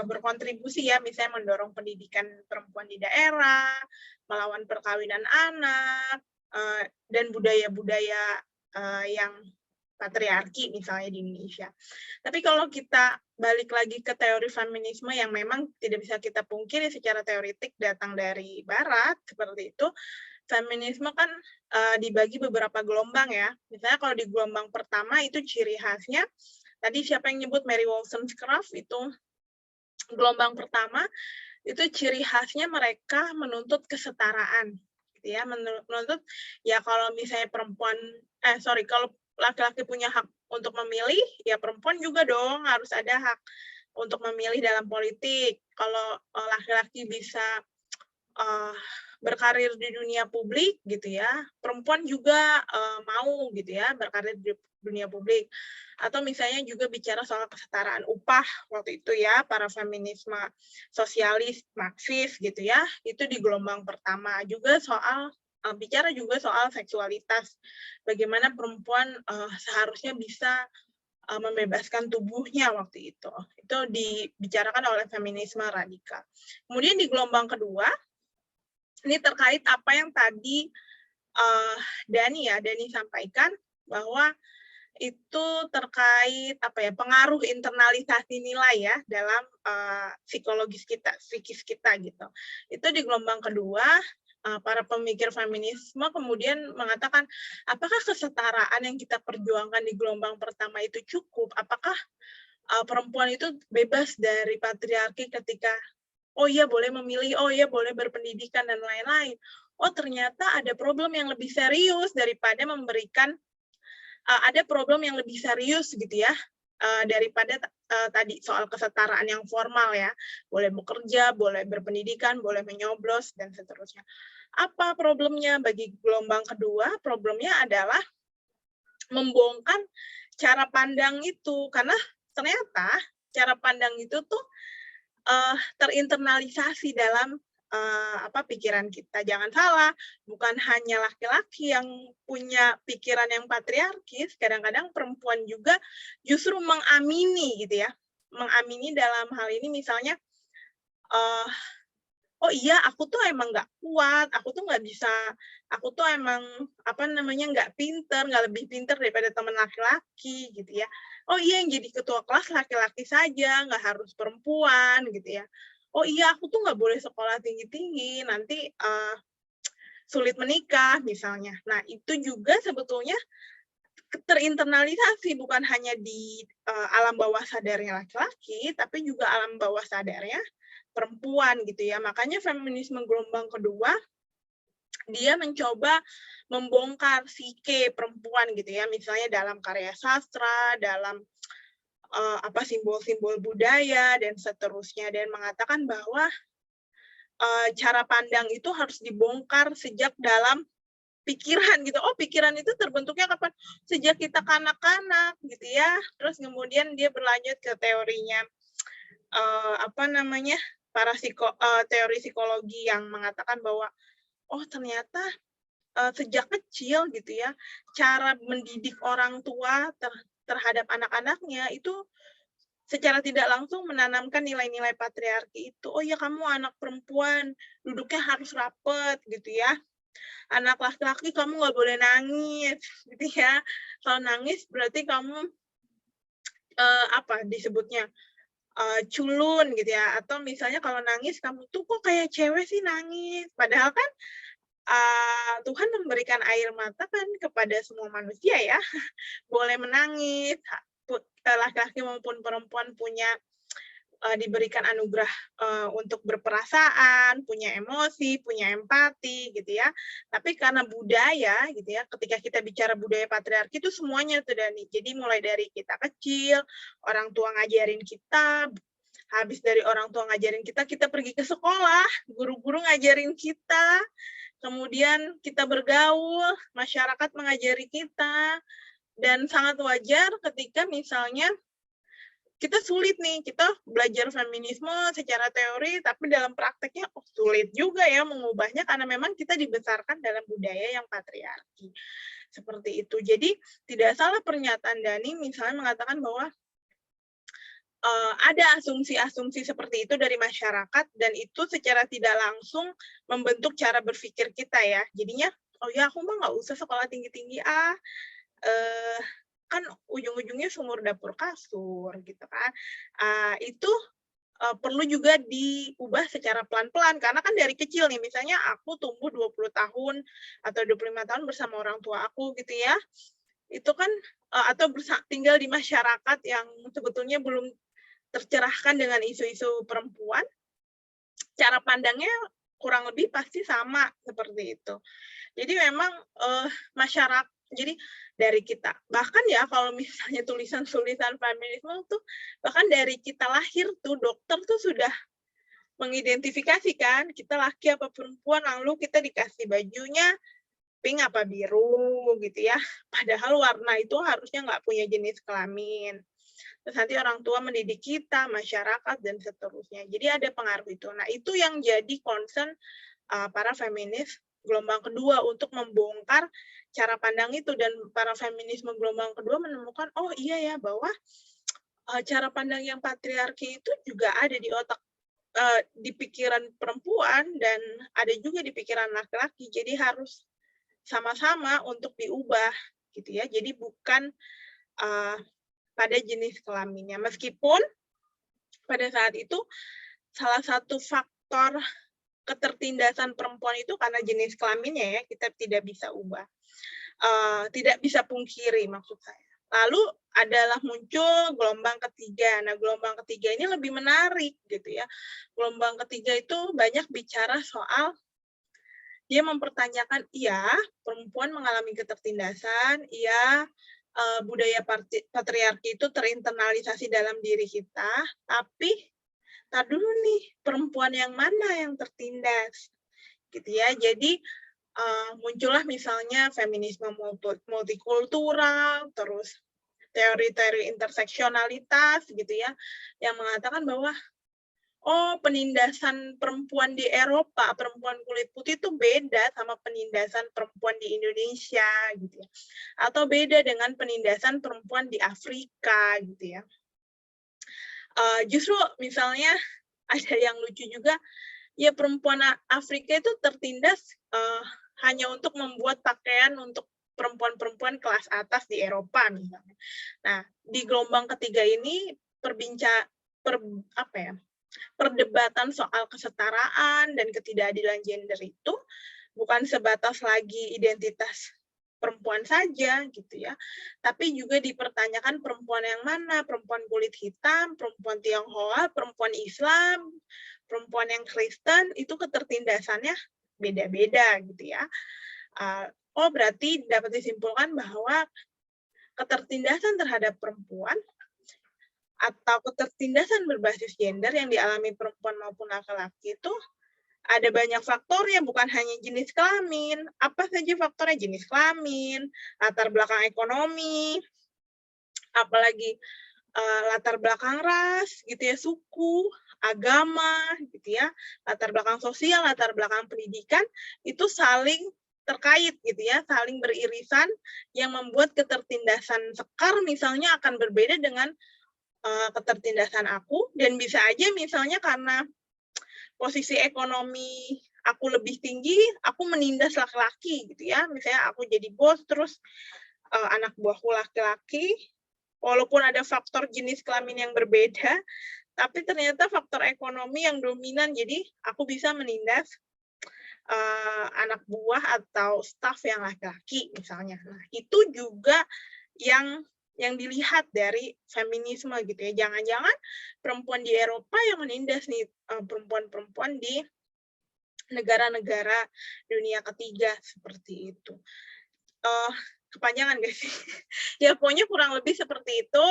berkontribusi ya, misalnya mendorong pendidikan perempuan di daerah, melawan perkawinan anak, dan budaya-budaya yang patriarki misalnya di Indonesia. Tapi kalau kita balik lagi ke teori feminisme yang memang tidak bisa kita pungkiri secara teoritik datang dari Barat, seperti itu, feminisme kan dibagi beberapa gelombang ya. Misalnya kalau di gelombang pertama itu ciri khasnya, tadi siapa yang nyebut Mary Wollstonecraft itu, gelombang pertama itu ciri khasnya mereka menuntut kesetaraan, gitu ya, menuntut ya kalau misalnya kalau laki-laki punya hak untuk memilih, ya perempuan juga dong harus ada hak untuk memilih dalam politik. Kalau laki-laki bisa berkarir di dunia publik gitu ya, perempuan juga mau gitu ya berkarir di dunia publik. Atau misalnya juga bicara soal kesetaraan upah waktu itu ya, para feminisme sosialis, Marxis gitu ya, itu di gelombang pertama. Juga soal bicara juga soal seksualitas, bagaimana perempuan seharusnya bisa membebaskan tubuhnya waktu itu. Itu dibicarakan oleh feminisme radikal. Kemudian di gelombang kedua, ini terkait apa yang tadi Dani sampaikan, bahwa itu terkait pengaruh internalisasi nilai ya dalam psikologis kita, psikis kita gitu. Itu di gelombang kedua, para pemikir feminisme kemudian mengatakan, apakah kesetaraan yang kita perjuangkan di gelombang pertama itu cukup? Apakah perempuan itu bebas dari patriarki ketika oh iya boleh memilih, oh iya boleh berpendidikan dan lain-lain. Oh ternyata ada problem yang lebih serius daripada memberikan, ada problem yang lebih serius gitu ya, daripada tadi soal kesetaraan yang formal ya. Boleh bekerja, boleh berpendidikan, boleh menyoblos, dan seterusnya. Apa problemnya bagi gelombang kedua? Problemnya adalah membongkar cara pandang itu, karena ternyata cara pandang itu tuh terinternalisasi dalam pikiran kita. Jangan salah, bukan hanya laki-laki yang punya pikiran yang patriarkis, kadang-kadang perempuan juga justru mengamini gitu ya. Mengamini dalam hal ini misalnya, oh iya aku tuh emang nggak kuat, aku tuh nggak bisa, aku tuh emang nggak pinter, nggak lebih pinter daripada teman laki-laki gitu ya. Oh iya yang jadi ketua kelas laki-laki saja, nggak harus perempuan gitu ya. Oh iya aku tuh nggak boleh sekolah tinggi-tinggi, nanti sulit menikah misalnya. Nah itu juga sebetulnya terinternalisasi bukan hanya di alam bawah sadarnya laki-laki, tapi juga alam bawah sadarnya perempuan gitu ya. Makanya feminisme gelombang kedua dia mencoba membongkar psike perempuan gitu ya, misalnya dalam karya sastra, dalam simbol-simbol budaya dan seterusnya, dan mengatakan bahwa cara pandang itu harus dibongkar sejak dalam pikiran gitu. Oh, pikiran itu terbentuknya kapan? Sejak kita kanak-kanak gitu ya. Terus kemudian dia berlanjut ke teorinya teori psikologi yang mengatakan bahwa oh ternyata sejak kecil gitu ya, cara mendidik orang tua terhadap anak-anaknya itu secara tidak langsung menanamkan nilai-nilai patriarki itu. Oh ya, kamu anak perempuan, duduknya harus rapet gitu ya. Anak laki-laki kamu nggak boleh nangis gitu ya. Kalau nangis berarti kamu disebutnya culun gitu ya. Atau misalnya kalau nangis kamu tuh kok kayak cewek sih nangis. Padahal kan Tuhan memberikan air mata kan kepada semua manusia ya. Boleh menangis, laki-laki maupun perempuan punya diberikan anugerah untuk berperasaan, punya emosi, punya empati gitu ya. Tapi karena budaya gitu ya, ketika kita bicara budaya patriarki itu semuanya tuh Dani. Jadi mulai dari kita kecil, orang tua ngajarin kita, habis dari orang tua ngajarin kita, kita pergi ke sekolah, guru-guru ngajarin kita, kemudian kita bergaul, masyarakat mengajari kita, dan sangat wajar ketika misalnya kita sulit nih, kita belajar feminisme secara teori, tapi dalam prakteknya sulit juga ya mengubahnya karena memang kita dibesarkan dalam budaya yang patriarki. Seperti itu. Jadi tidak salah pernyataan Dani misalnya mengatakan bahwa ada asumsi-asumsi seperti itu dari masyarakat dan itu secara tidak langsung membentuk cara berpikir kita ya. Jadinya, oh ya aku mah nggak usah sekolah tinggi-tinggi kan ujung-ujungnya sumur dapur kasur gitu kan. Itu perlu juga diubah secara pelan-pelan karena kan dari kecil nih misalnya aku tumbuh 20 tahun atau 25 tahun bersama orang tua aku gitu ya. Itu kan atau tinggal di masyarakat yang sebetulnya belum tercerahkan dengan isu-isu perempuan, cara pandangnya kurang lebih pasti sama seperti itu. Jadi memang masyarakat, jadi dari kita, bahkan ya kalau misalnya tulisan-tulisan feminisme tuh, bahkan dari kita lahir tuh dokter tuh sudah mengidentifikasikan kita laki apa perempuan, lalu kita dikasih bajunya pink apa biru gitu ya. Padahal warna itu harusnya nggak punya jenis kelamin. Terus nanti orang tua mendidik kita, masyarakat, dan seterusnya. Jadi ada pengaruh itu. Nah, itu yang jadi concern para feminis gelombang kedua untuk membongkar cara pandang itu. Dan para feminisme gelombang kedua menemukan, oh iya ya, bahwa cara pandang yang patriarki itu juga ada di otak, di pikiran perempuan, dan ada juga di pikiran laki-laki. Jadi harus sama-sama untuk diubah, gitu ya. Jadi bukan pada jenis kelaminnya. Meskipun pada saat itu salah satu faktor ketertindasan perempuan itu karena jenis kelaminnya ya, kita tidak bisa ubah. Tidak bisa pungkiri maksud saya. Lalu adalah muncul gelombang ketiga. Nah, gelombang ketiga ini lebih menarik gitu ya. Gelombang ketiga itu banyak bicara soal dia mempertanyakan, iya, perempuan mengalami ketertindasan, iya, budaya patriarki itu terinternalisasi dalam diri kita, tapi tar dulu nih, perempuan yang mana yang tertindas? Gitu ya. Jadi muncullah misalnya feminisme multikultural, terus teori-teori interseksionalitas gitu ya, yang mengatakan bahwa oh penindasan perempuan di Eropa, perempuan kulit putih itu beda sama penindasan perempuan di Indonesia gitu ya. Atau beda dengan penindasan perempuan di Afrika gitu ya. Justru misalnya ada yang lucu juga, ya perempuan Afrika itu tertindas hanya untuk membuat pakaian untuk perempuan-perempuan kelas atas di Eropa misalnya. Nah, di gelombang ketiga ini perdebatan soal kesetaraan dan ketidakadilan gender itu bukan sebatas lagi identitas perempuan saja gitu ya, tapi juga dipertanyakan perempuan yang mana, perempuan kulit hitam, perempuan Tionghoa, perempuan Islam, perempuan yang Kristen, itu ketertindasannya beda-beda gitu ya. Berarti dapat disimpulkan bahwa ketertindasan terhadap perempuan atau ketertindasan berbasis gender yang dialami perempuan maupun laki-laki itu ada banyak faktornya, bukan hanya jenis kelamin. Apa saja faktornya? Jenis kelamin, latar belakang ekonomi, apalagi latar belakang ras, gitu ya, suku, agama, gitu ya, latar belakang sosial, latar belakang pendidikan, itu saling terkait, gitu ya, saling beririsan, yang membuat ketertindasan sekar misalnya akan berbeda dengan ketertindasan aku, dan bisa aja misalnya karena posisi ekonomi aku lebih tinggi, aku menindas laki-laki gitu ya. Misalnya aku jadi bos, terus anak buahku laki-laki, walaupun ada faktor jenis kelamin yang berbeda, tapi ternyata faktor ekonomi yang dominan, jadi aku bisa menindas anak buah atau staf yang laki-laki misalnya. Nah, itu juga yang dilihat dari feminisme gitu ya. Jangan-jangan perempuan di Eropa yang menindas nih perempuan-perempuan di negara-negara dunia ketiga seperti itu. Kepanjangan gak sih? Ya pokoknya kurang lebih seperti itu.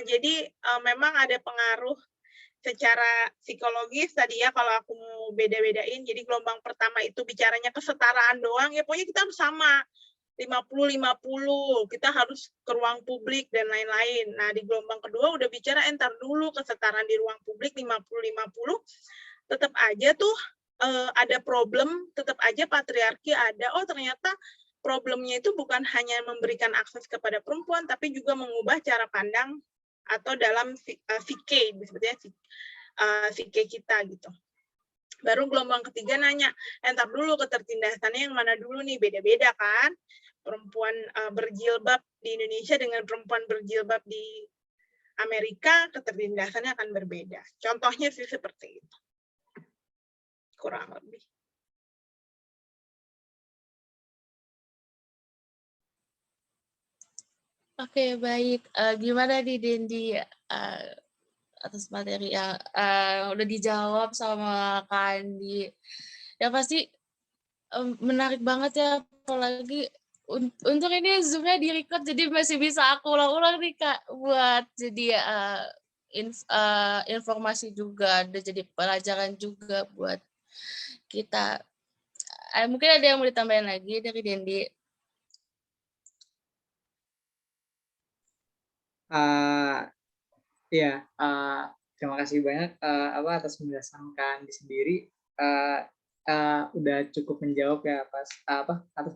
Jadi memang ada pengaruh secara psikologis tadi ya, kalau aku mau beda-bedain. Jadi gelombang pertama itu bicaranya kesetaraan doang, ya pokoknya kita harus sama. 50-50, kita harus ke ruang publik dan lain-lain. Nah, di gelombang kedua udah bicara entar dulu kesetaraan di ruang publik 50-50, tetap aja tuh ada problem, tetap aja patriarki ada. Oh, ternyata problemnya itu bukan hanya memberikan akses kepada perempuan, tapi juga mengubah cara pandang atau dalam psike, sebetulnya psike kita gitu. Baru gelombang ketiga nanya, entar dulu ketertindasannya yang mana dulu nih, beda-beda kan? Perempuan berjilbab di Indonesia dengan perempuan berjilbab di Amerika, ketertindasannya akan berbeda. Contohnya sih seperti itu. Kurang lebih. Oke, baik. Gimana nih Dendi atas materi yang udah dijawab sama Kak Andi. Ya pasti menarik banget ya, apalagi untuk ini Zoom-nya di-record, jadi masih bisa aku ulang-ulang nih Kak, buat jadi informasi juga, ada jadi pelajaran juga buat kita. Mungkin ada yang mau ditambahin lagi dari Dendi? Terima kasih banyak atas penjelasan Kak Andi sendiri. Udah cukup menjawab ya atas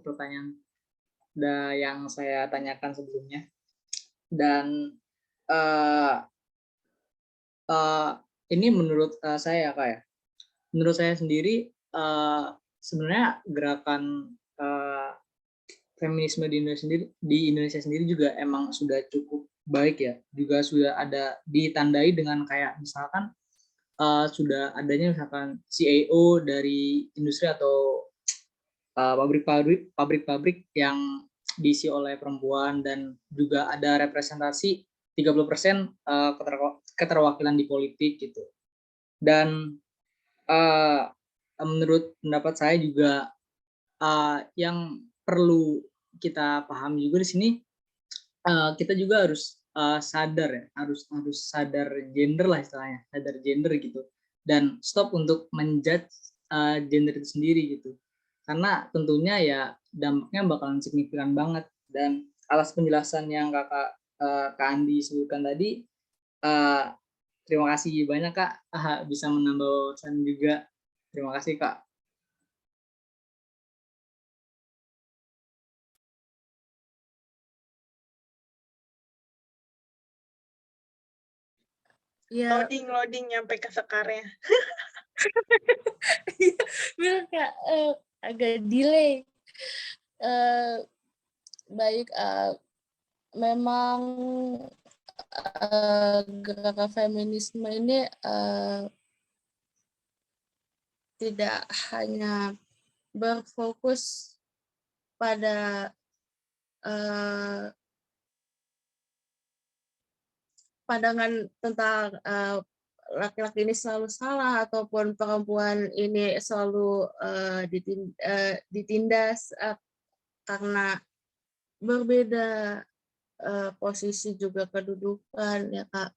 pertanyaan yang saya tanyakan sebelumnya. Dan ini menurut saya Kak ya. Menurut saya sendiri sebenarnya gerakan feminisme di Indonesia sendiri juga emang sudah cukup baik ya, juga sudah ada ditandai dengan kayak misalkan sudah adanya misalkan CEO dari industri atau pabrik-pabrik yang diisi oleh perempuan, dan juga ada representasi 30% keterwakilan di politik gitu. Dan menurut pendapat saya juga yang perlu kita pahami juga di sini, kita juga harus sadar ya, harus sadar gender lah istilahnya, sadar gender gitu, dan stop untuk menjudge gender itu sendiri gitu, karena tentunya ya dampaknya bakalan signifikan banget. Dan atas penjelasan yang Kak Andi sebutkan tadi, Terima kasih banyak Kak, bisa menambah wawasan juga. Terima kasih Kak. Ya, Loading nyampe ke Sekarnya. bilang Kak, agak delay. Baik, memang gerakan feminisme ini tidak hanya berfokus pada pandangan tentang laki-laki ini selalu salah ataupun perempuan ini selalu ditindas karena berbeda posisi juga kedudukan ya Kak.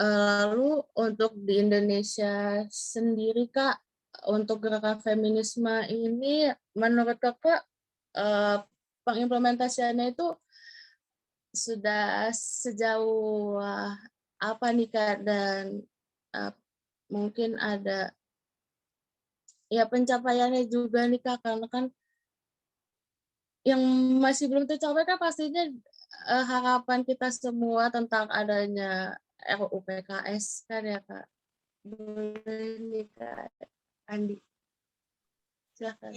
Lalu untuk di Indonesia sendiri Kak, untuk gerakan feminisme ini menurut Kakak pengimplementasiannya itu sudah sejauh apa nih Kak, dan mungkin ada ya pencapaiannya juga nih Kak, karena kan yang masih belum tercapai kan pastinya harapan kita semua tentang adanya RUU PKS kan ya Kak. Boleh nih Kak Andi, silakan.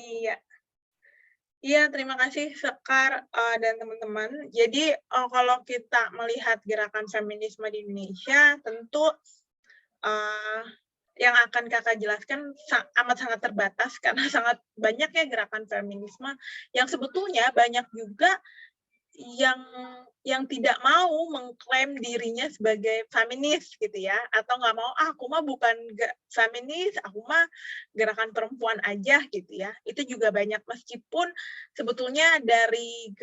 Iya, terima kasih Sekar dan teman-teman. Jadi kalau kita melihat gerakan feminisme di Indonesia, tentu yang akan kakak jelaskan amat sangat terbatas karena sangat banyaknya gerakan feminisme yang sebetulnya banyak juga yang tidak mau mengklaim dirinya sebagai feminis gitu ya, atau nggak mau aku mah bukan feminis, aku mah gerakan perempuan aja gitu ya. Itu juga banyak, meskipun sebetulnya dari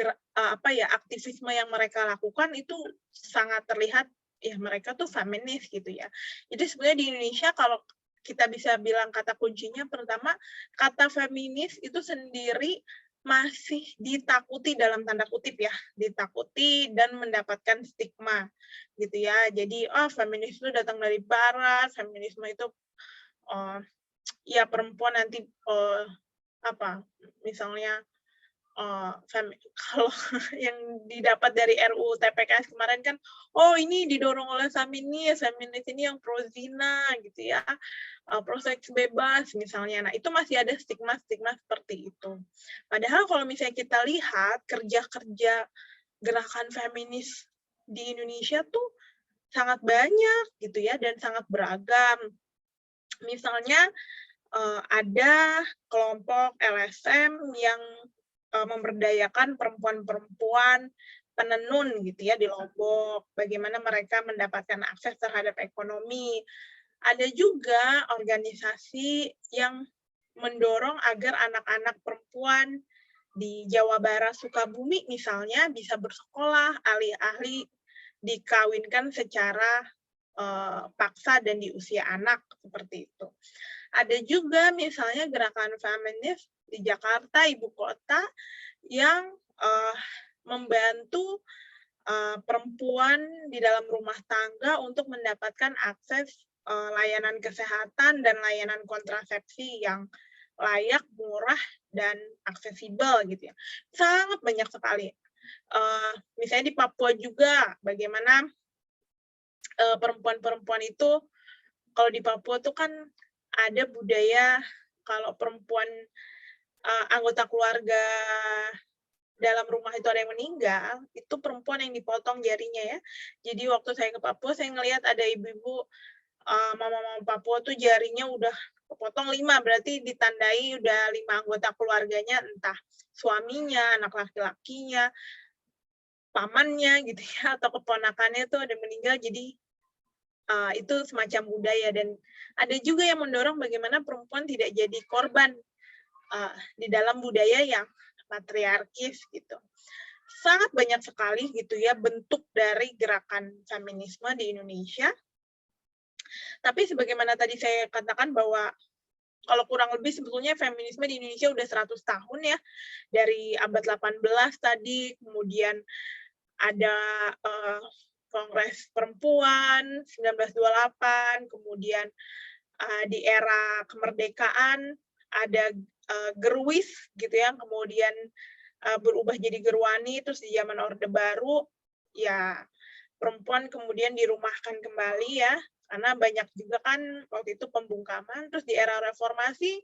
aktivisme yang mereka lakukan itu sangat terlihat ya mereka tuh feminis gitu ya. Jadi sebenarnya di Indonesia kalau kita bisa bilang kata kuncinya, pertama kata feminis itu sendiri masih ditakuti dalam tanda kutip ya, ditakuti dan mendapatkan stigma gitu ya. Jadi feminis itu datang dari barat, feminisme itu ya perempuan nanti misalnya kalau yang didapat dari RUU TPKS kemarin kan, ini didorong oleh feminis ini yang pro zina gitu ya, pro seks bebas misalnya. Nah itu masih ada stigma-stigma seperti itu. Padahal kalau misalnya kita lihat kerja-kerja gerakan feminis di Indonesia tuh sangat banyak gitu ya, dan sangat beragam. Misalnya ada kelompok LSM yang memberdayakan perempuan-perempuan penenun gitu ya di Lombok, bagaimana mereka mendapatkan akses terhadap ekonomi. Ada juga organisasi yang mendorong agar anak-anak perempuan di Jawa Barat, Sukabumi misalnya bisa bersekolah, alih-alih dikawinkan secara paksa dan di usia anak seperti itu. Ada juga misalnya gerakan feminis di Jakarta, ibu kota, yang membantu perempuan di dalam rumah tangga untuk mendapatkan akses layanan kesehatan dan layanan kontrasepsi yang layak, murah, dan aksesibel gitu ya. Sangat banyak sekali. Misalnya di Papua juga, bagaimana perempuan-perempuan itu, kalau di Papua tuh kan ada budaya kalau perempuan anggota keluarga dalam rumah itu ada yang meninggal, itu perempuan yang dipotong jarinya ya. Jadi waktu saya ke Papua, saya ngelihat ada ibu-ibu, mama-mama Papua tuh jarinya udah kepotong 5, berarti ditandai udah 5 anggota keluarganya, entah suaminya, anak laki-lakinya, pamannya gitu ya, atau keponakannya tuh ada meninggal, jadi itu semacam budaya. Dan ada juga yang mendorong bagaimana perempuan tidak jadi korban di dalam budaya yang patriarkis gitu. Sangat banyak sekali gitu ya bentuk dari gerakan feminisme di Indonesia. Tapi sebagaimana tadi saya katakan bahwa kalau kurang lebih sebetulnya feminisme di Indonesia udah 100 tahun ya, dari abad 18 tadi, kemudian ada Kongres Perempuan 1928, kemudian di era kemerdekaan ada Gerwis gitu ya, kemudian berubah jadi Gerwani, terus di zaman Orde Baru ya perempuan kemudian dirumahkan kembali ya, karena banyak juga kan waktu itu pembungkaman. Terus di era reformasi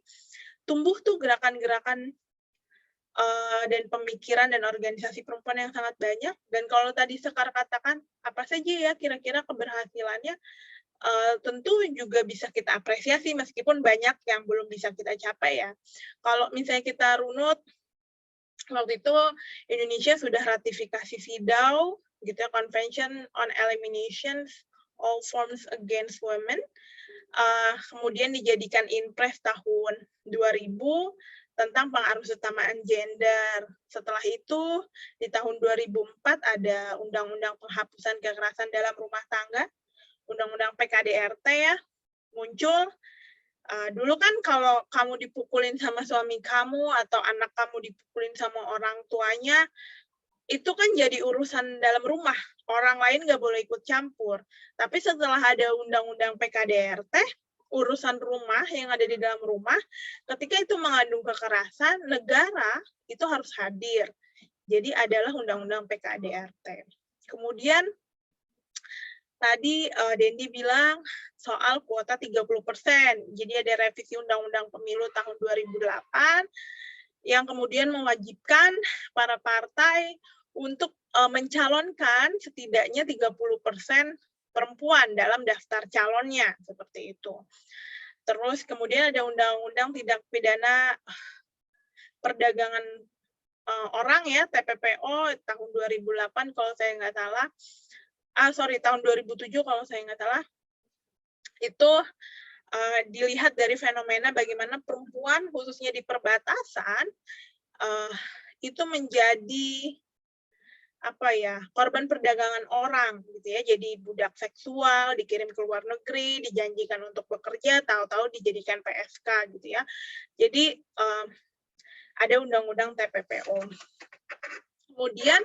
tumbuh tuh gerakan-gerakan dan pemikiran dan organisasi perempuan yang sangat banyak. Dan kalau tadi Sekar katakan apa saja ya kira-kira keberhasilannya, tentu juga bisa kita apresiasi meskipun banyak yang belum bisa kita capai ya. Kalau misalnya kita runut, waktu itu Indonesia sudah ratifikasi CEDAW, gitu ya, Convention on Elimination All Forms Against Women, kemudian dijadikan Inpres tahun 2000 tentang pengarusutamaan gender. Setelah itu di tahun 2004 ada Undang-Undang Penghapusan Kekerasan dalam Rumah Tangga, Undang-Undang PKDRT ya, muncul. Dulu kan kalau kamu dipukulin sama suami kamu atau anak kamu dipukulin sama orang tuanya, itu kan jadi urusan dalam rumah. Orang lain nggak boleh ikut campur. Tapi setelah ada Undang-Undang PKDRT, urusan rumah yang ada di dalam rumah, ketika itu mengandung kekerasan, negara itu harus hadir. Jadi adalah Undang-Undang PKDRT. Kemudian tadi Dendi bilang soal kuota 30%. Jadi ada revisi Undang-Undang Pemilu tahun 2008 yang kemudian mewajibkan para partai untuk mencalonkan setidaknya 30% perempuan dalam daftar calonnya, seperti itu. Terus kemudian ada Undang-Undang Tindak Pidana Perdagangan Orang ya, TPPO tahun 2008 kalau saya nggak salah. Tahun 2007 kalau saya nggak salah, itu dilihat dari fenomena bagaimana perempuan khususnya di perbatasan itu menjadi korban perdagangan orang gitu ya, jadi budak seksual, dikirim ke luar negeri, dijanjikan untuk bekerja, tahu-tahu dijadikan PSK gitu ya. Jadi ada undang-undang TPPO. Kemudian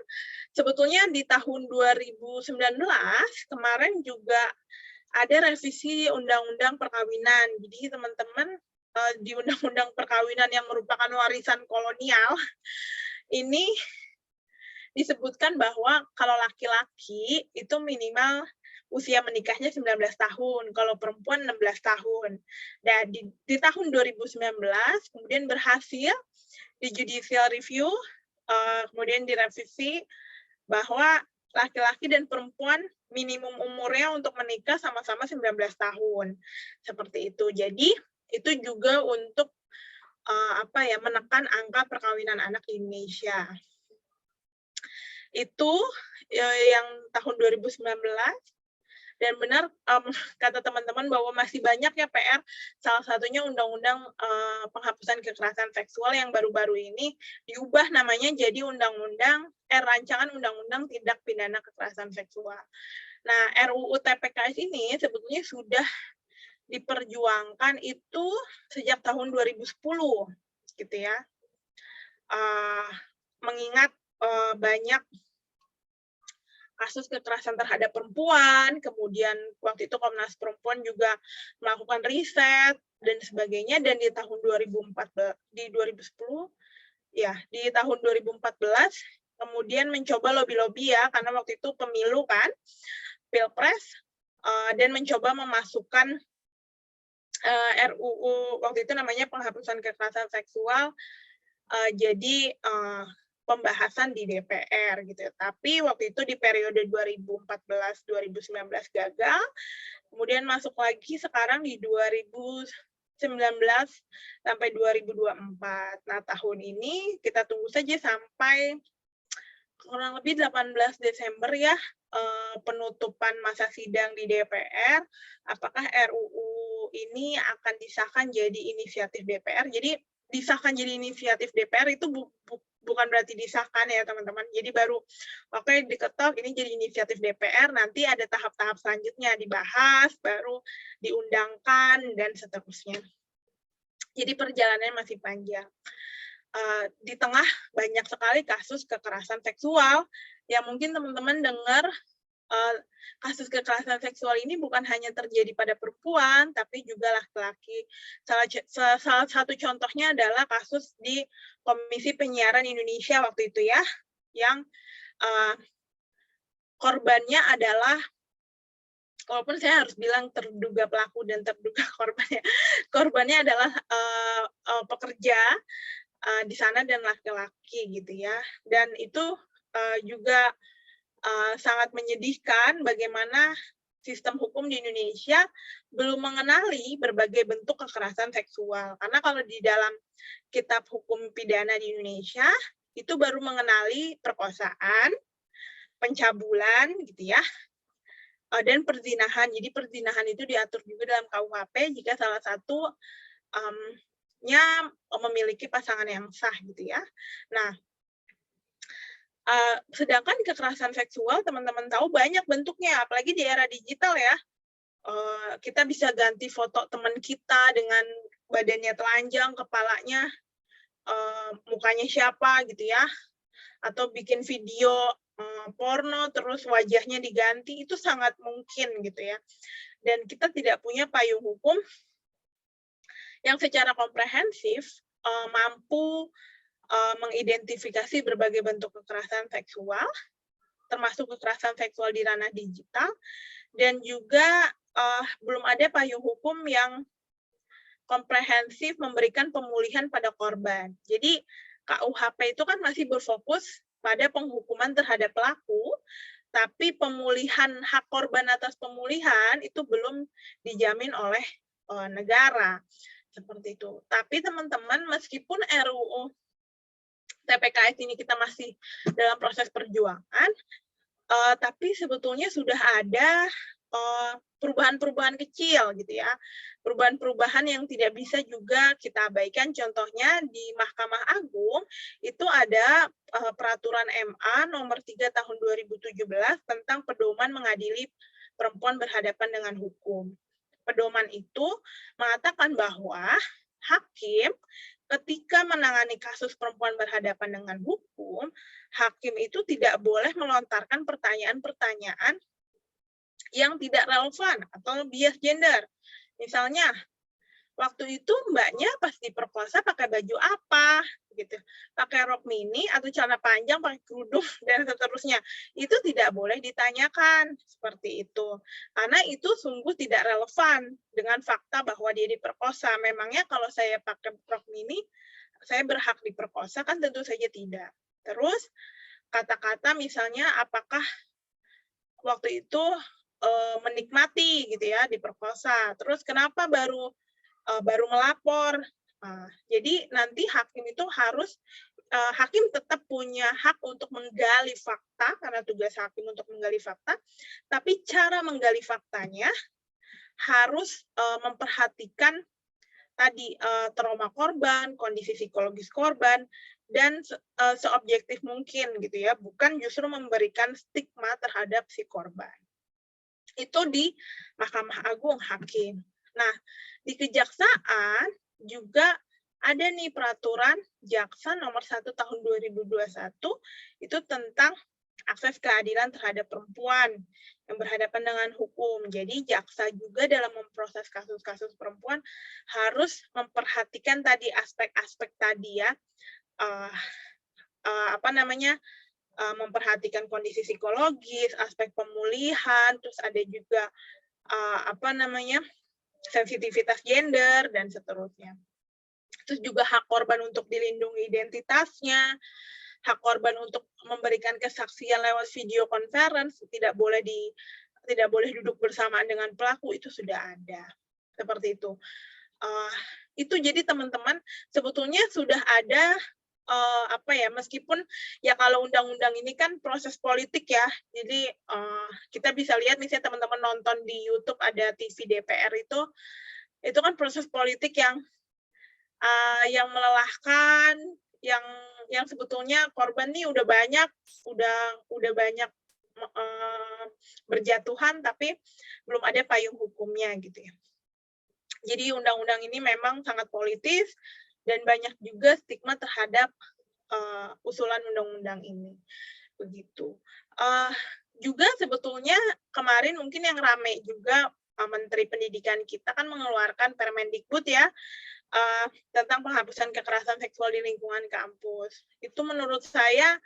sebetulnya di tahun 2019 kemarin juga ada revisi Undang-Undang Perkawinan. Jadi teman-teman di Undang-Undang Perkawinan yang merupakan warisan kolonial ini disebutkan bahwa kalau laki-laki itu minimal usia menikahnya 19 tahun, kalau perempuan 16 tahun. Dan di tahun 2019 kemudian berhasil di judicial review, kemudian direvisi bahwa laki-laki dan perempuan minimum umurnya untuk menikah sama-sama 19 tahun. Seperti itu. Jadi itu juga untuk menekan angka perkawinan anak di Indonesia. Itu yang tahun 2019. Dan benar kata teman-teman bahwa masih banyak ya PR, salah satunya Undang-Undang Penghapusan Kekerasan Seksual yang baru-baru ini diubah namanya jadi Rancangan Undang-Undang Tindak Pidana Kekerasan Seksual. Nah, RUU TPKS ini sebetulnya sudah diperjuangkan itu sejak tahun 2010, gitu ya. Mengingat banyak kasus kekerasan terhadap perempuan, kemudian waktu itu Komnas Perempuan juga melakukan riset dan sebagainya, dan di tahun 2010 di tahun 2014 kemudian mencoba lobby-lobby ya, karena waktu itu pemilu kan, Pilpres, dan mencoba memasukkan RUU waktu itu namanya Penghapusan Kekerasan Seksual jadi pembahasan di DPR gitu. Tapi waktu itu di periode 2014-2019 gagal, kemudian masuk lagi sekarang di 2019 sampai 2024. Nah, tahun ini kita tunggu saja sampai kurang lebih 18 Desember ya, penutupan masa sidang di DPR, apakah RUU ini akan disahkan jadi inisiatif DPR. Jadi disahkan jadi inisiatif DPR itu bukan berarti disahkan ya teman-teman. Jadi baru diketok ini jadi inisiatif DPR, nanti ada tahap-tahap selanjutnya dibahas, baru diundangkan dan seterusnya. Jadi perjalanannya masih panjang. Di tengah banyak sekali kasus kekerasan seksual yang mungkin teman-teman dengar kasus kekerasan seksual ini bukan hanya terjadi pada perempuan, tapi juga laki-laki. Salah satu contohnya adalah kasus di Komisi Penyiaran Indonesia waktu itu ya, yang korbannya adalah, walaupun saya harus bilang terduga pelaku dan terduga korbannya adalah pekerja di sana dan laki-laki gitu ya. Dan itu juga sangat menyedihkan bagaimana sistem hukum di Indonesia belum mengenali berbagai bentuk kekerasan seksual. Karena kalau di dalam kitab hukum pidana di Indonesia, itu baru mengenali perkosaan, pencabulan gitu ya, dan perzinahan. Jadi perzinahan itu diatur juga dalam KUHP jika salah satu memiliki pasangan yang sah gitu ya. Nah, sedangkan kekerasan seksual teman-teman tahu banyak bentuknya, apalagi di era digital ya. Kita bisa ganti foto teman kita dengan badannya telanjang, kepalanya, mukanya siapa gitu ya, atau bikin video porno terus wajahnya diganti, itu sangat mungkin gitu ya. Dan kita tidak punya payung hukum yang secara komprehensif mampu mengidentifikasi berbagai bentuk kekerasan seksual, termasuk kekerasan seksual di ranah digital, dan juga belum ada payung hukum yang komprehensif memberikan pemulihan pada korban. Jadi KUHP itu kan masih berfokus pada penghukuman terhadap pelaku, tapi pemulihan hak korban atas pemulihan itu belum dijamin oleh negara. Seperti itu. Tapi teman-teman, meskipun RUU TPKS ini kita masih dalam proses perjuangan, tapi sebetulnya sudah ada perubahan-perubahan kecil gitu ya, perubahan-perubahan yang tidak bisa juga kita abaikan. Contohnya di Mahkamah Agung itu ada peraturan MA nomor 3 tahun 2017 tentang pedoman mengadili perempuan berhadapan dengan hukum. Pedoman itu mengatakan bahwa hakim ketika menangani kasus perempuan berhadapan dengan hukum, hakim itu tidak boleh melontarkan pertanyaan-pertanyaan yang tidak relevan atau bias gender. Misalnya, waktu itu mbaknya pas diperkosa pakai baju apa, gitu, pakai rok mini atau celana panjang, pakai kerudung dan seterusnya. Itu tidak boleh ditanyakan seperti itu, karena itu sungguh tidak relevan dengan fakta bahwa dia diperkosa. Memangnya kalau saya pakai rok mini, saya berhak diperkosa? Kan tentu saja tidak. Terus kata-kata misalnya apakah waktu itu menikmati gitu ya diperkosa, terus kenapa baru melapor. Jadi nanti hakim itu harus hakim tetap punya hak untuk menggali fakta, karena tugas hakim untuk menggali fakta, tapi cara menggali faktanya harus memperhatikan tadi trauma korban, kondisi psikologis korban, dan seobjektif mungkin gitu ya, bukan justru memberikan stigma terhadap si korban. Itu di Mahkamah Agung hakim. Nah, di Kejaksaan juga ada nih peraturan Jaksa nomor 1 tahun 2021 itu tentang akses keadilan terhadap perempuan yang berhadapan dengan hukum. Jadi jaksa juga dalam memproses kasus-kasus perempuan harus memperhatikan tadi aspek-aspek tadi ya, memperhatikan kondisi psikologis, aspek pemulihan, terus ada juga sensitivitas gender dan seterusnya. Terus juga hak korban untuk dilindungi identitasnya, hak korban untuk memberikan kesaksian lewat video conference, tidak boleh duduk bersamaan dengan pelaku, itu sudah ada. Seperti itu. Itu jadi teman-teman sebetulnya sudah ada meskipun ya kalau undang-undang ini kan proses politik ya, jadi kita bisa lihat misalnya teman-teman nonton di YouTube ada TV DPR itu kan proses politik yang melelahkan, yang sebetulnya korban nih udah banyak berjatuhan tapi belum ada payung hukumnya gitu ya. Jadi undang-undang ini memang sangat politis dan banyak juga stigma terhadap usulan undang-undang ini. Begitu. juga sebetulnya kemarin mungkin yang rame juga Menteri Pendidikan kita kan mengeluarkan Permendikbud ya, tentang penghapusan kekerasan seksual di lingkungan kampus. Itu menurut saya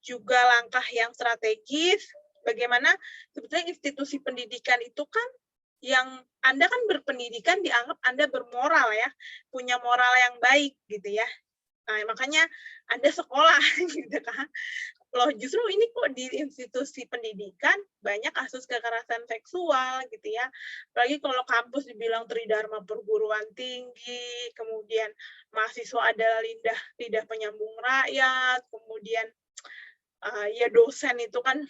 juga langkah yang strategis, bagaimana sebetulnya institusi pendidikan itu kan yang Anda kan berpendidikan dianggap Anda bermoral ya, punya moral yang baik gitu ya. Nah, makanya Anda sekolah gitu kan. Loh justru ini kok di institusi pendidikan banyak kasus kekerasan seksual gitu ya. Apalagi kalau kampus dibilang tridharma perguruan tinggi, kemudian mahasiswa adalah lidah penyambung rakyat, kemudian ya dosen itu kan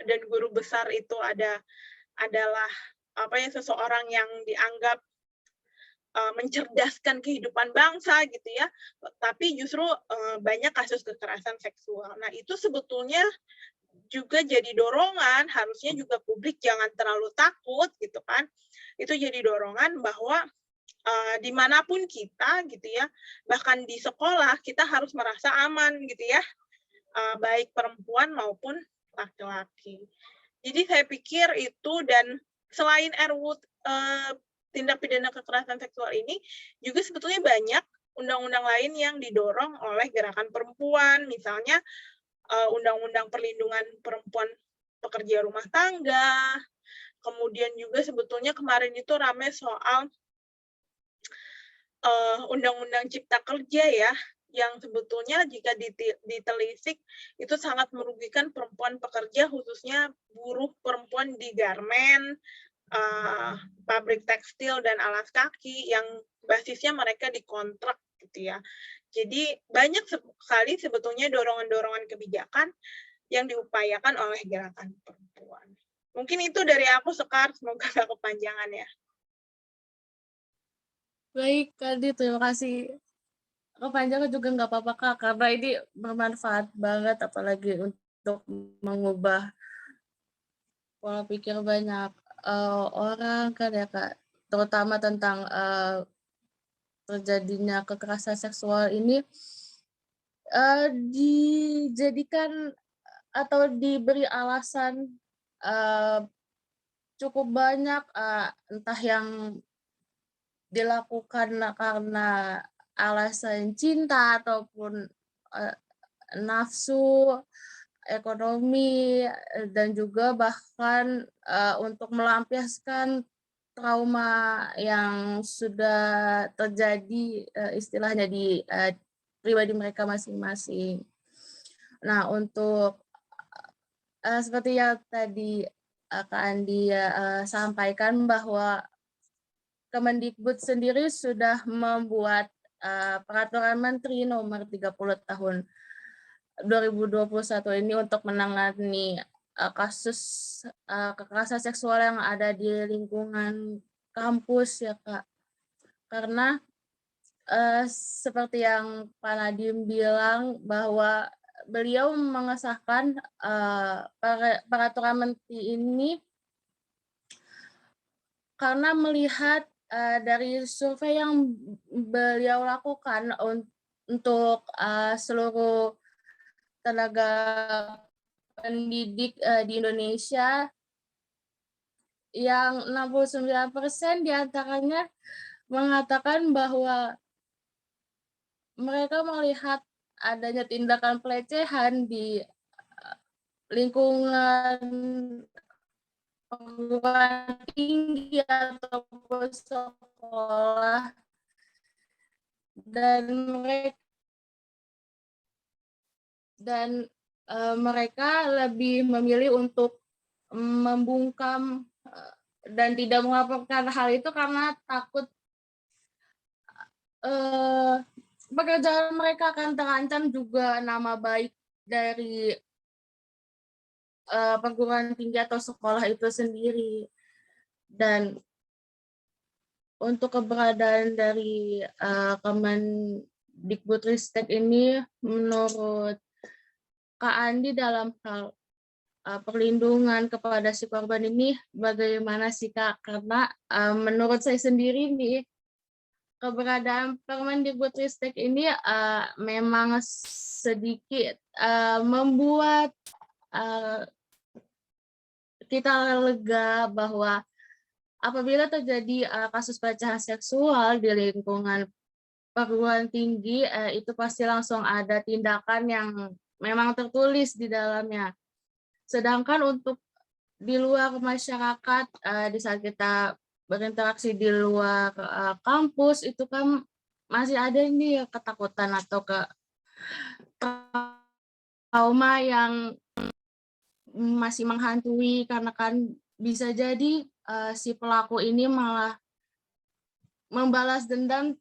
dan guru besar itu adalah seseorang yang dianggap mencerdaskan kehidupan bangsa gitu ya, tapi justru banyak kasus kekerasan seksual. Nah itu sebetulnya juga jadi dorongan, harusnya juga publik jangan terlalu takut gitu kan. Itu jadi dorongan bahwa dimanapun kita gitu ya, bahkan di sekolah kita harus merasa aman gitu ya, baik perempuan maupun laki-laki. Jadi saya pikir itu, dan selain RUU tindak pidana kekerasan seksual ini, juga sebetulnya banyak undang-undang lain yang didorong oleh gerakan perempuan, misalnya undang-undang perlindungan perempuan pekerja rumah tangga, kemudian juga sebetulnya kemarin itu ramai soal undang-undang cipta kerja ya, yang sebetulnya jika ditelisik itu sangat merugikan perempuan pekerja, khususnya buruh perempuan di garmen, pabrik tekstil dan alas kaki yang basisnya mereka dikontrak gitu ya. Jadi banyak sekali sebetulnya dorongan-dorongan kebijakan yang diupayakan oleh gerakan perempuan. Mungkin itu dari aku, Sekar, semoga gak kepanjangan ya. Baik, Kadi, terima kasih. Kepanjangan juga nggak apa-apa, Kak, karena ini bermanfaat banget, apalagi untuk mengubah pola pikir banyak orang kan ya, Kak, terutama tentang terjadinya kekerasan seksual ini dijadikan atau diberi alasan cukup banyak, entah yang dilakukan karena alasan cinta ataupun nafsu, ekonomi, dan juga bahkan untuk melampiaskan trauma yang sudah terjadi istilahnya di pribadi mereka masing-masing. Nah, untuk seperti yang tadi Kak Andi sampaikan bahwa Kemendikbud sendiri sudah membuat peraturan Menteri nomor 30 tahun 2021 ini untuk menangani kasus kekerasan seksual yang ada di lingkungan kampus ya, Kak. Karena seperti yang Pak Nadiem bilang bahwa beliau mengesahkan peraturan Menteri ini karena melihat dari survei yang beliau lakukan untuk seluruh tenaga pendidik di Indonesia, yang 69% diantaranya mengatakan bahwa mereka melihat adanya tindakan pelecehan di lingkungan perguruan tinggi ataupun sekolah, dan mereka lebih memilih untuk membungkam dan tidak melaporkan hal itu karena takut pekerjaan mereka akan terancam, juga nama baik dari perguruan tinggi atau sekolah itu sendiri. Dan untuk keberadaan dari Kemendikbudristek ini, menurut Kak Andi, dalam hal perlindungan kepada si korban ini bagaimana sih, Kak? Karena menurut saya sendiri nih, keberadaan Permendikbudristek ini memang sedikit membuat kita lega bahwa apabila terjadi kasus pelecehan seksual di lingkungan perguruan tinggi, itu pasti langsung ada tindakan yang memang tertulis di dalamnya. Sedangkan untuk di luar masyarakat, di saat kita berinteraksi di luar kampus, itu kan masih ada ini ketakutan atau trauma yang masih menghantui, karena kan bisa jadi si pelaku ini malah membalas dendam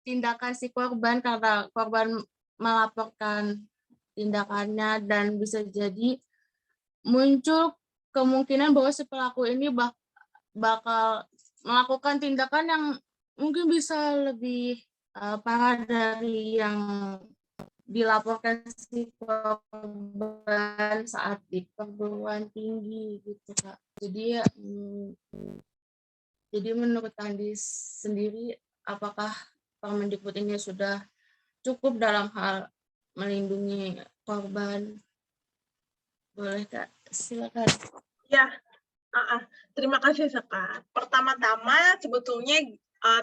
tindakan si korban karena korban melaporkan tindakannya, dan bisa jadi muncul kemungkinan bahwa si pelaku ini bakal melakukan tindakan yang mungkin bisa lebih parah dari yang dilaporkan si korban saat di perguruan tinggi gitu Kak. Jadi menurut Andi sendiri, apakah Permendikbud ini sudah cukup dalam hal melindungi korban? Boleh Kak, silakan. Ya, terima kasih Sekar. Pertama-tama sebetulnya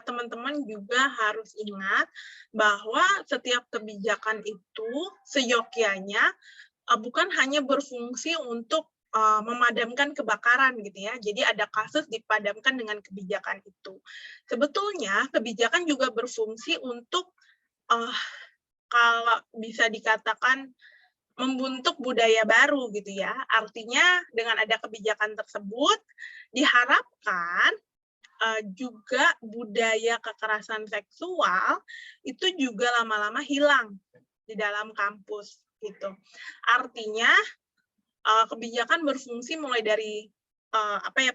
teman-teman juga harus ingat bahwa setiap kebijakan itu seyogyanya bukan hanya berfungsi untuk memadamkan kebakaran gitu ya. Jadi ada kasus dipadamkan dengan kebijakan itu. Sebetulnya kebijakan juga berfungsi untuk kalau bisa dikatakan membentuk budaya baru gitu ya. Artinya dengan ada kebijakan tersebut diharapkan juga budaya kekerasan seksual itu juga lama-lama hilang di dalam kampus gitu. Artinya kebijakan berfungsi mulai dari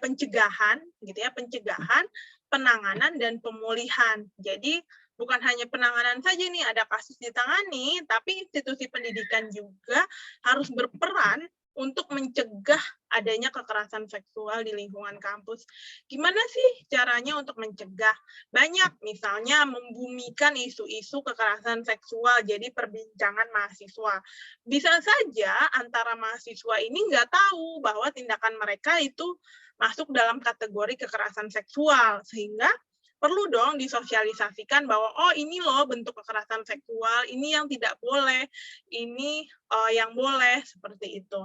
pencegahan gitu ya, pencegahan, penanganan dan pemulihan. Jadi bukan hanya penanganan saja nih, ada kasus ditangani, tapi institusi pendidikan juga harus berperan untuk mencegah adanya kekerasan seksual di lingkungan kampus. Gimana sih caranya untuk mencegah? Banyak, misalnya membumikan isu-isu kekerasan seksual jadi perbincangan mahasiswa. Bisa saja antara mahasiswa ini nggak tahu bahwa tindakan mereka itu masuk dalam kategori kekerasan seksual, sehingga perlu dong disosialisasikan bahwa oh ini loh bentuk kekerasan seksual, ini yang tidak boleh, ini yang boleh, seperti itu.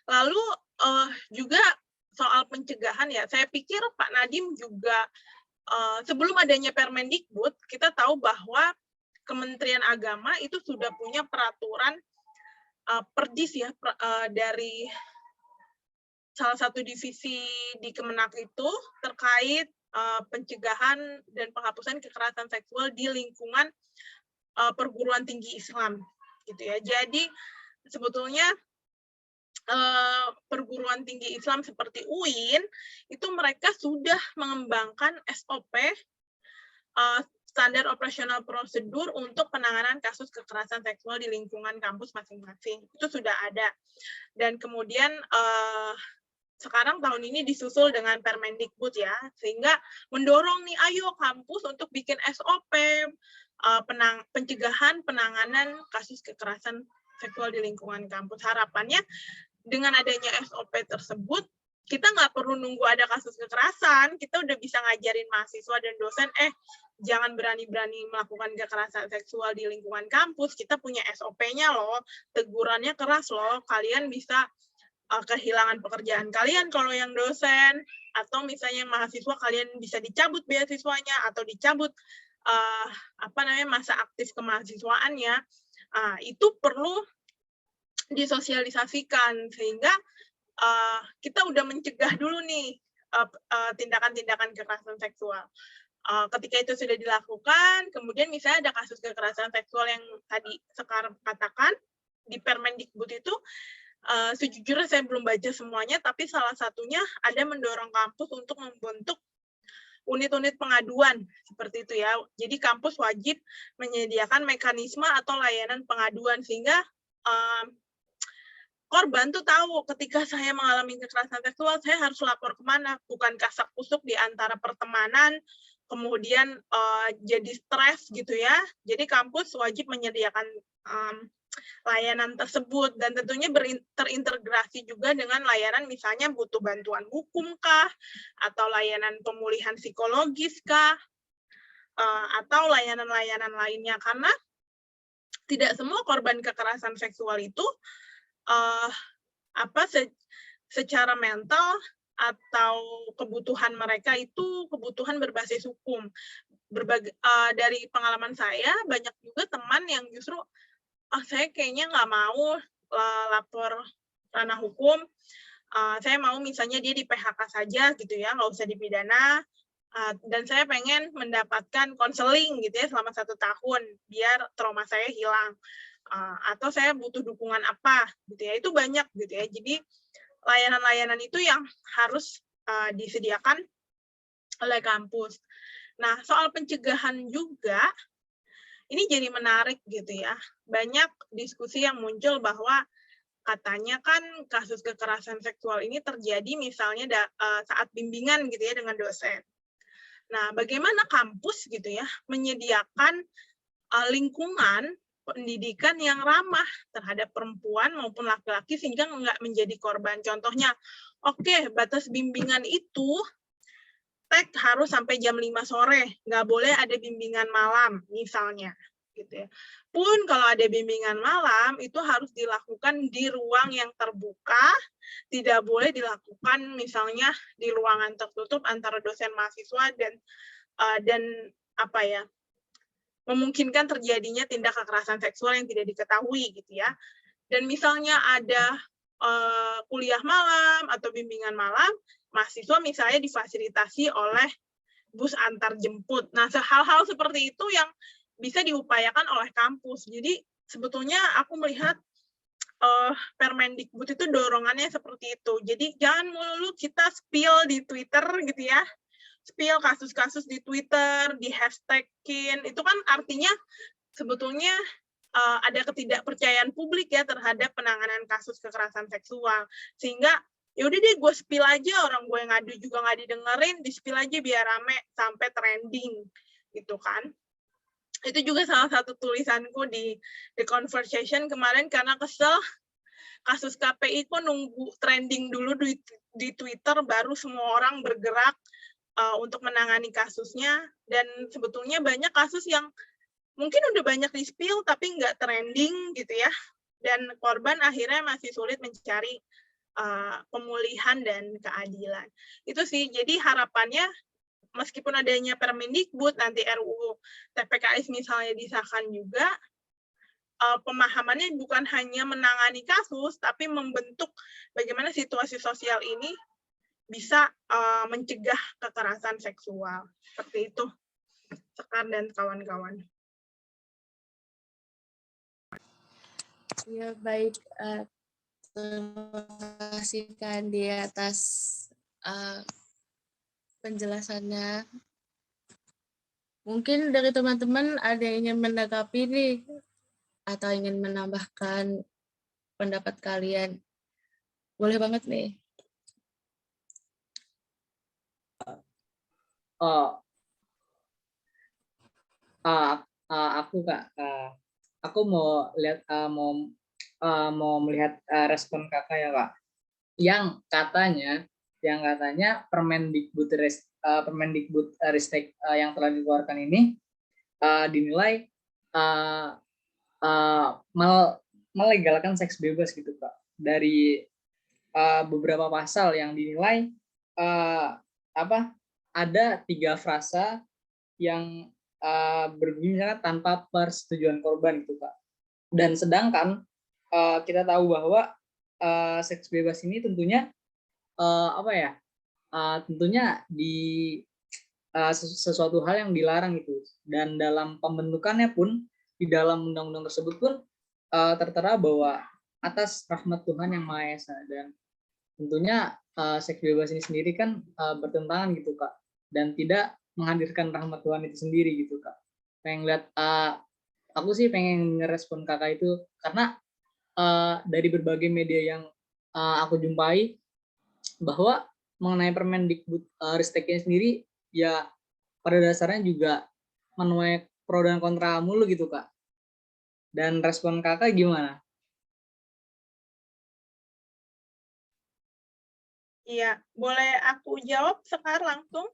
Lalu juga soal pencegahan ya, saya pikir Pak Nadiem juga sebelum adanya Permendikbud, kita tahu bahwa Kementerian Agama itu sudah punya peraturan Perdis ya, dari salah satu divisi di Kemenak itu terkait pencegahan dan penghapusan kekerasan seksual di lingkungan perguruan tinggi Islam gitu ya. Jadi sebetulnya perguruan tinggi Islam seperti UIN itu mereka sudah mengembangkan SOP standar operasional prosedur untuk penanganan kasus kekerasan seksual di lingkungan kampus masing-masing. Itu sudah ada. Dan kemudian sekarang tahun ini disusul dengan Permendikbud ya, sehingga mendorong nih, ayo kampus untuk bikin SOP pencegahan penanganan kasus kekerasan seksual di lingkungan kampus. Harapannya dengan adanya SOP tersebut, kita nggak perlu nunggu ada kasus kekerasan, kita udah bisa ngajarin mahasiswa dan dosen, jangan berani-berani melakukan kekerasan seksual di lingkungan kampus, kita punya SOP-nya loh, tegurannya keras loh, kalian bisa kehilangan pekerjaan kalian kalau yang dosen, atau misalnya mahasiswa kalian bisa dicabut beasiswanya atau dicabut masa aktif kemahasiswaannya. Itu perlu disosialisasikan sehingga kita udah mencegah dulu nih tindakan-tindakan kekerasan seksual. Ketika itu sudah dilakukan, kemudian misalnya ada kasus kekerasan seksual yang tadi Sekar katakan di Permendikbud itu, sejujurnya saya belum baca semuanya, tapi salah satunya ada mendorong kampus untuk membentuk unit-unit pengaduan seperti itu ya. Jadi kampus wajib menyediakan mekanisme atau layanan pengaduan sehingga korban tuh tahu ketika saya mengalami kekerasan seksual saya harus lapor kemana, bukan kasak-kusuk di antara pertemanan, kemudian jadi stres gitu ya. Jadi kampus wajib menyediakan layanan tersebut, dan tentunya terintegrasi juga dengan layanan misalnya butuh bantuan hukum kah, atau layanan pemulihan psikologis kah, atau layanan-layanan lainnya, karena tidak semua korban kekerasan seksual itu secara mental atau kebutuhan mereka itu kebutuhan berbasis hukum. Dari pengalaman saya, banyak juga teman yang justru saya kayaknya nggak mau lapor ranah hukum, saya mau misalnya dia di PHK saja gitu ya, nggak usah dipidana, dan saya pengen mendapatkan konseling gitu ya selama 1 tahun biar trauma saya hilang, atau saya butuh dukungan apa gitu ya, itu banyak gitu ya. Jadi layanan-layanan itu yang harus disediakan oleh kampus. Nah, soal pencegahan juga, ini jadi menarik gitu ya. Banyak diskusi yang muncul bahwa katanya kan kasus kekerasan seksual ini terjadi misalnya saat bimbingan gitu ya dengan dosen. Nah, bagaimana kampus gitu ya menyediakan lingkungan pendidikan yang ramah terhadap perempuan maupun laki-laki sehingga nggak menjadi korban. Contohnya, oke, batas bimbingan itu harus sampai jam 5 sore, nggak boleh ada bimbingan malam misalnya. Gitu ya. Pun kalau ada bimbingan malam itu harus dilakukan di ruang yang terbuka, tidak boleh dilakukan misalnya di ruangan tertutup antara dosen mahasiswa dan memungkinkan terjadinya tindak kekerasan seksual yang tidak diketahui gitu ya. Dan misalnya ada kuliah malam atau bimbingan malam, mahasiswa misalnya difasilitasi oleh bus antar jemput. Nah, hal-hal seperti itu yang bisa diupayakan oleh kampus. Jadi sebetulnya aku melihat Permendikbud itu dorongannya seperti itu. Jadi jangan melulu kita spill di Twitter gitu ya. Spill kasus-kasus di Twitter, di hashtagin. Itu kan artinya sebetulnya ada ketidakpercayaan publik ya terhadap penanganan kasus kekerasan seksual. Sehingga ya udah deh gue spill aja, orang gue ngadu juga nggak didengerin, di spill aja biar rame sampai trending gitu kan. Itu juga salah satu tulisanku di The Conversation kemarin karena kesel kasus KPI kok nunggu trending dulu di Twitter baru semua orang bergerak untuk menangani kasusnya, dan sebetulnya banyak kasus yang mungkin udah banyak di spill tapi nggak trending gitu ya, dan korban akhirnya masih sulit mencari pemulihan dan keadilan. Itu sih, jadi harapannya meskipun adanya Permendikbud, nanti RUU TPKS misalnya disahkan juga, pemahamannya bukan hanya menangani kasus, tapi membentuk bagaimana situasi sosial ini bisa mencegah kekerasan seksual. Seperti itu, Sekar dan kawan-kawan. Ya, baik. Terima kasih Kandi atas penjelasannya. Mungkin dari teman-teman ada yang ingin menanggapi nih, atau ingin menambahkan pendapat kalian. Boleh banget nih. Aku mau lihat mau melihat respon kakak ya Kak, yang katanya Permendikbud Ristek yang telah dikeluarkan ini dinilai melegalkan seks bebas gitu Kak. Dari beberapa pasal yang dinilai ada 3 frasa yang berbunyi tanpa persetujuan korban gitu Kak. Dan sedangkan kita tahu bahwa seks bebas ini tentunya tentunya di sesuatu hal yang dilarang itu, dan dalam pembentukannya pun di dalam undang-undang tersebut pun tertera bahwa atas rahmat Tuhan yang Maha Esa, dan tentunya seks bebas ini sendiri kan bertentangan gitu Kak, dan tidak menghadirkan rahmat Tuhan itu sendiri gitu Kak. Pengen lihat aku sih pengen ngerespon kakak itu karena dari berbagai media yang aku jumpai bahwa mengenai Permendikbud Risteknya sendiri ya pada dasarnya juga menuai pro dan kontra mulu gitu Kak. Dan respon kakak gimana? Iya, boleh aku jawab sekarang langsung?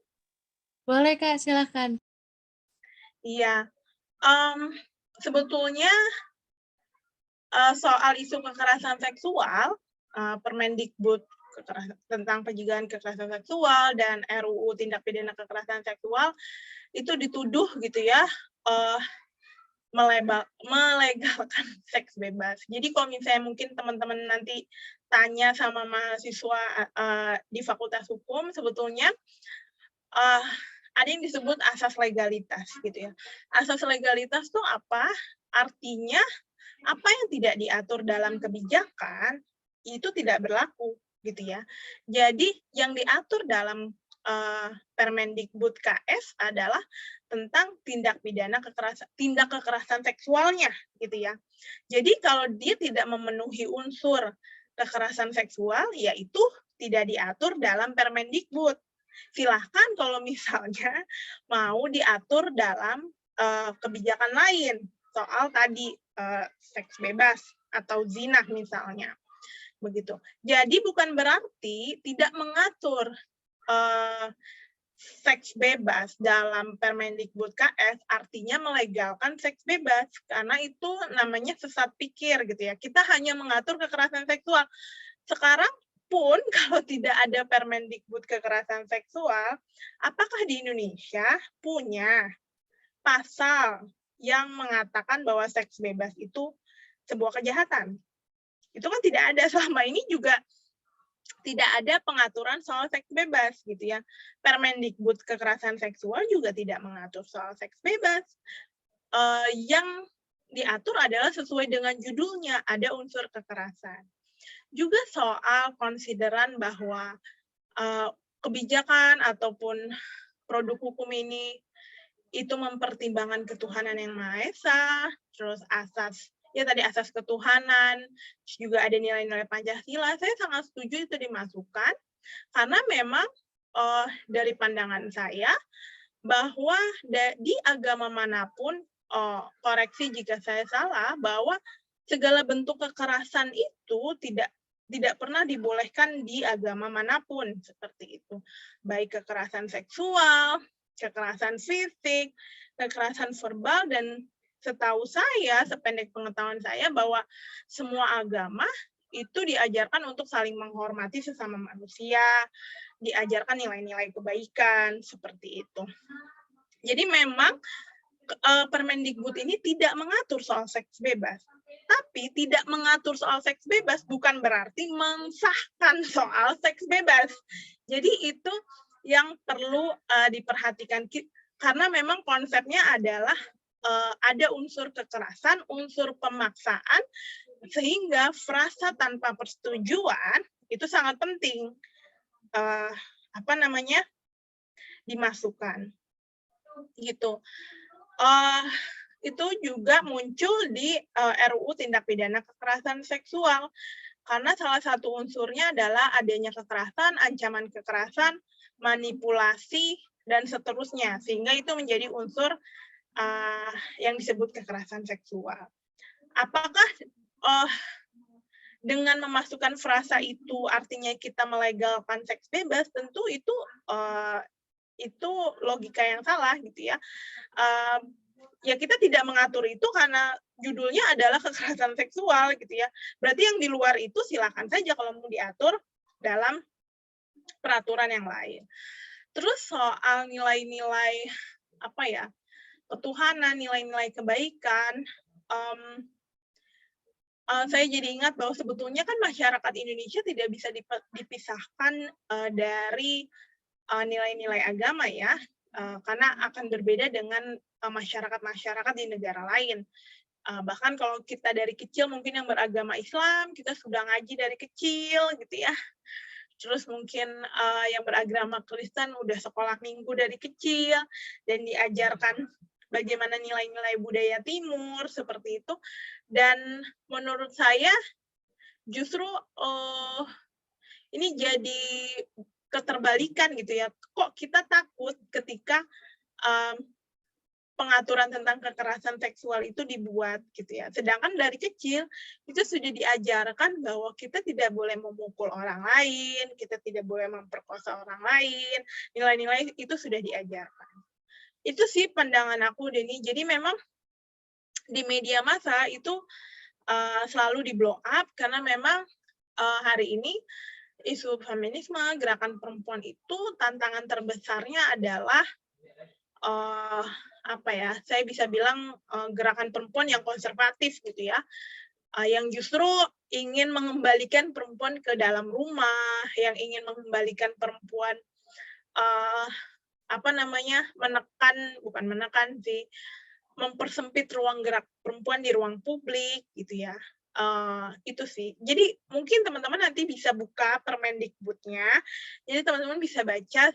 Boleh Kak, silakan. Iya, sebetulnya soal isu kekerasan seksual, Permendikbud tentang pencegahan kekerasan seksual dan RUU tindak pidana kekerasan seksual itu dituduh gitu ya melegalkan seks bebas. Jadi kalau misalnya mungkin teman-teman nanti tanya sama mahasiswa di Fakultas Hukum, sebetulnya ada yang disebut asas legalitas gitu ya. Asas legalitas itu apa? Artinya apa yang tidak diatur dalam kebijakan itu tidak berlaku gitu ya. Jadi yang diatur dalam Permendikbud KS adalah tentang tindak kekerasan seksualnya gitu ya. Jadi kalau dia tidak memenuhi unsur kekerasan seksual, yaitu tidak diatur dalam Permendikbud. Silahkan kalau misalnya mau diatur dalam kebijakan lain soal tadi seks bebas atau zina misalnya, begitu. Jadi bukan berarti tidak mengatur seks bebas dalam Permendikbud KS artinya melegalkan seks bebas, karena itu namanya sesat pikir gitu ya. Kita hanya mengatur kekerasan seksual. Sekarang pun kalau tidak ada Permendikbud kekerasan seksual, apakah di Indonesia punya pasal yang mengatakan bahwa seks bebas itu sebuah kejahatan? Itu kan tidak ada. Selama ini juga tidak ada pengaturan soal seks bebas gitu ya. Permendikbud kekerasan seksual juga tidak mengatur soal seks bebas. Yang diatur adalah sesuai dengan judulnya, ada unsur kekerasan. Juga soal konsideran bahwa kebijakan ataupun produk hukum ini itu mempertimbangkan ketuhanan yang Maha Esa, terus asas ketuhanan, juga ada nilai-nilai Pancasila. Saya sangat setuju itu dimasukkan, karena memang dari pandangan saya bahwa di agama manapun, koreksi jika saya salah, bahwa segala bentuk kekerasan itu tidak pernah dibolehkan di agama manapun, seperti itu. Baik kekerasan seksual, kekerasan fisik, kekerasan verbal, dan setahu saya, sependek pengetahuan saya, bahwa semua agama itu diajarkan untuk saling menghormati sesama manusia, diajarkan nilai-nilai kebaikan, seperti itu. Jadi memang Permendikbud ini tidak mengatur soal seks bebas. Tapi tidak mengatur soal seks bebas bukan berarti mensahkan soal seks bebas. Jadi itu yang perlu diperhatikan, karena memang konsepnya adalah ada unsur kekerasan, unsur pemaksaan, sehingga frasa tanpa persetujuan itu sangat penting dimasukkan gitu. Itu juga muncul di RUU tindak pidana kekerasan seksual, karena salah satu unsurnya adalah adanya kekerasan, ancaman kekerasan, manipulasi, dan seterusnya, sehingga itu menjadi unsur yang disebut kekerasan seksual. Apakah dengan memasukkan frasa itu artinya kita melegalkan seks bebas? Tentu itu logika yang salah gitu ya. Ya kita tidak mengatur itu karena judulnya adalah kekerasan seksual gitu ya. Berarti yang di luar itu silakan saja kalau mau diatur dalam peraturan yang lain. Terus soal nilai-nilai ketuhanan, nilai-nilai kebaikan, saya jadi ingat bahwa sebetulnya kan masyarakat Indonesia tidak bisa dipisahkan dari nilai-nilai agama ya, karena akan berbeda dengan masyarakat-masyarakat di negara lain. Bahkan kalau kita dari kecil mungkin yang beragama Islam, kita sudah ngaji dari kecil gitu ya. Terus mungkin yang beragama Kristen udah sekolah minggu dari kecil dan diajarkan bagaimana nilai-nilai budaya Timur seperti itu. Dan menurut saya justru ini jadi keterbalikan gitu ya. Kok kita takut ketika pengaturan tentang kekerasan seksual itu dibuat gitu ya. Sedangkan dari kecil itu sudah diajarkan bahwa kita tidak boleh memukul orang lain, kita tidak boleh memperkosa orang lain, nilai-nilai itu sudah diajarkan. Itu sih pandangan aku, Denny. Jadi memang di media massa itu selalu di blow up karena memang hari ini isu feminisme, gerakan perempuan itu tantangan terbesarnya adalah apa ya? Saya bisa bilang gerakan perempuan yang konservatif gitu ya, yang justru ingin mengembalikan perempuan ke dalam rumah, yang ingin mengembalikan perempuan apa namanya? bukan menekan sih, mempersempit ruang gerak perempuan di ruang publik gitu ya. Itu sih. Jadi mungkin teman-teman nanti bisa buka Permendikbudnya. Jadi teman-teman bisa baca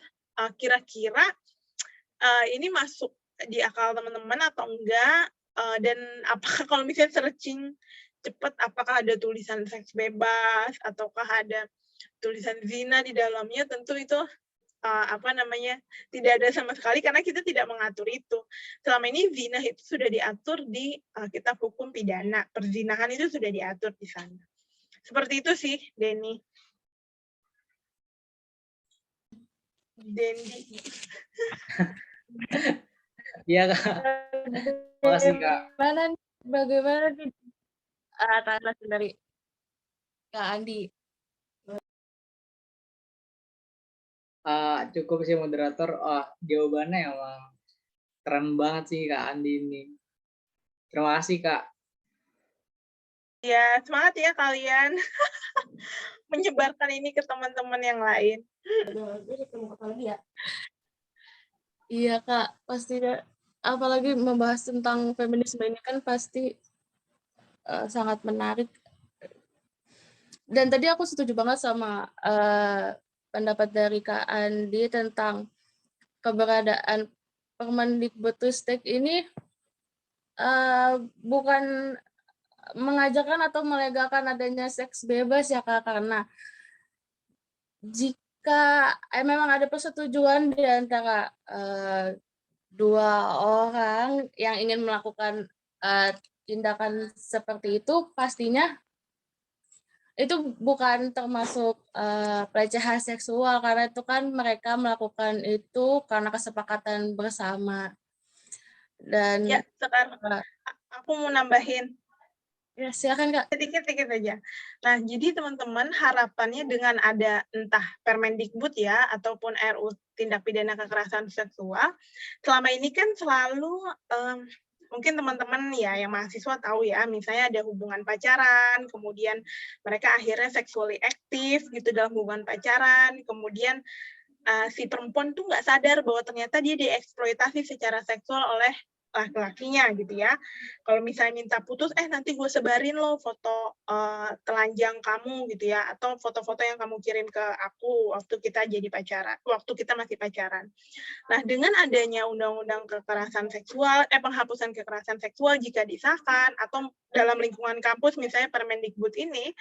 kira-kira ini masuk di akal teman-teman atau enggak, dan apakah kalau misalnya searching cepat apakah ada tulisan seks bebas ataukah ada tulisan zina di dalamnya, tentu itu apa namanya, tidak ada sama sekali karena kita tidak mengatur itu. Selama ini zina itu sudah diatur di kitab hukum pidana, perzinahan itu sudah diatur di sana. Seperti itu sih, Denny. Iya, Kak. Makasih, Kak. Bagaimana nih atas dari Kak Andi? Cukup sih moderator. Jawabannya emang keren banget sih Kak Andi ini. Terima kasih Kak. Ya, semangat ya kalian menyebarkan ini ke teman-teman yang lain. Iya Kak, pasti apalagi membahas tentang feminisme ini kan pasti sangat menarik. Dan tadi aku setuju banget sama pendapat dari Kak Andi tentang keberadaan Permendikbudristek ini bukan mengajarkan atau melegalkan adanya seks bebas ya Kak, karena jika memang ada persetujuan di antara dua orang yang ingin melakukan tindakan seperti itu, pastinya itu bukan termasuk pelecehan seksual karena itu kan mereka melakukan itu karena kesepakatan bersama. Dan ya, sekarang aku mau nambahin. Ya, silakan Kak. Sedikit aja. Nah, jadi teman-teman harapannya dengan ada entah Permendikbud ya ataupun RU tindak pidana kekerasan seksual, selama ini kan selalu mungkin teman-teman ya yang mahasiswa tahu ya, misalnya ada hubungan pacaran, kemudian mereka akhirnya sexually aktif gitu dalam hubungan pacaran, kemudian si perempuan tuh nggak sadar bahwa ternyata dia dieksploitasi secara seksual oleh laki-lakinya gitu ya. Kalau misalnya minta putus, nanti gue sebarin lo foto telanjang kamu gitu ya, atau foto-foto yang kamu kirim ke aku waktu kita jadi pacaran, waktu kita masih pacaran. Nah, dengan adanya undang-undang kekerasan seksual, penghapusan kekerasan seksual jika disahkan, atau dalam lingkungan kampus misalnya Permendikbud ini,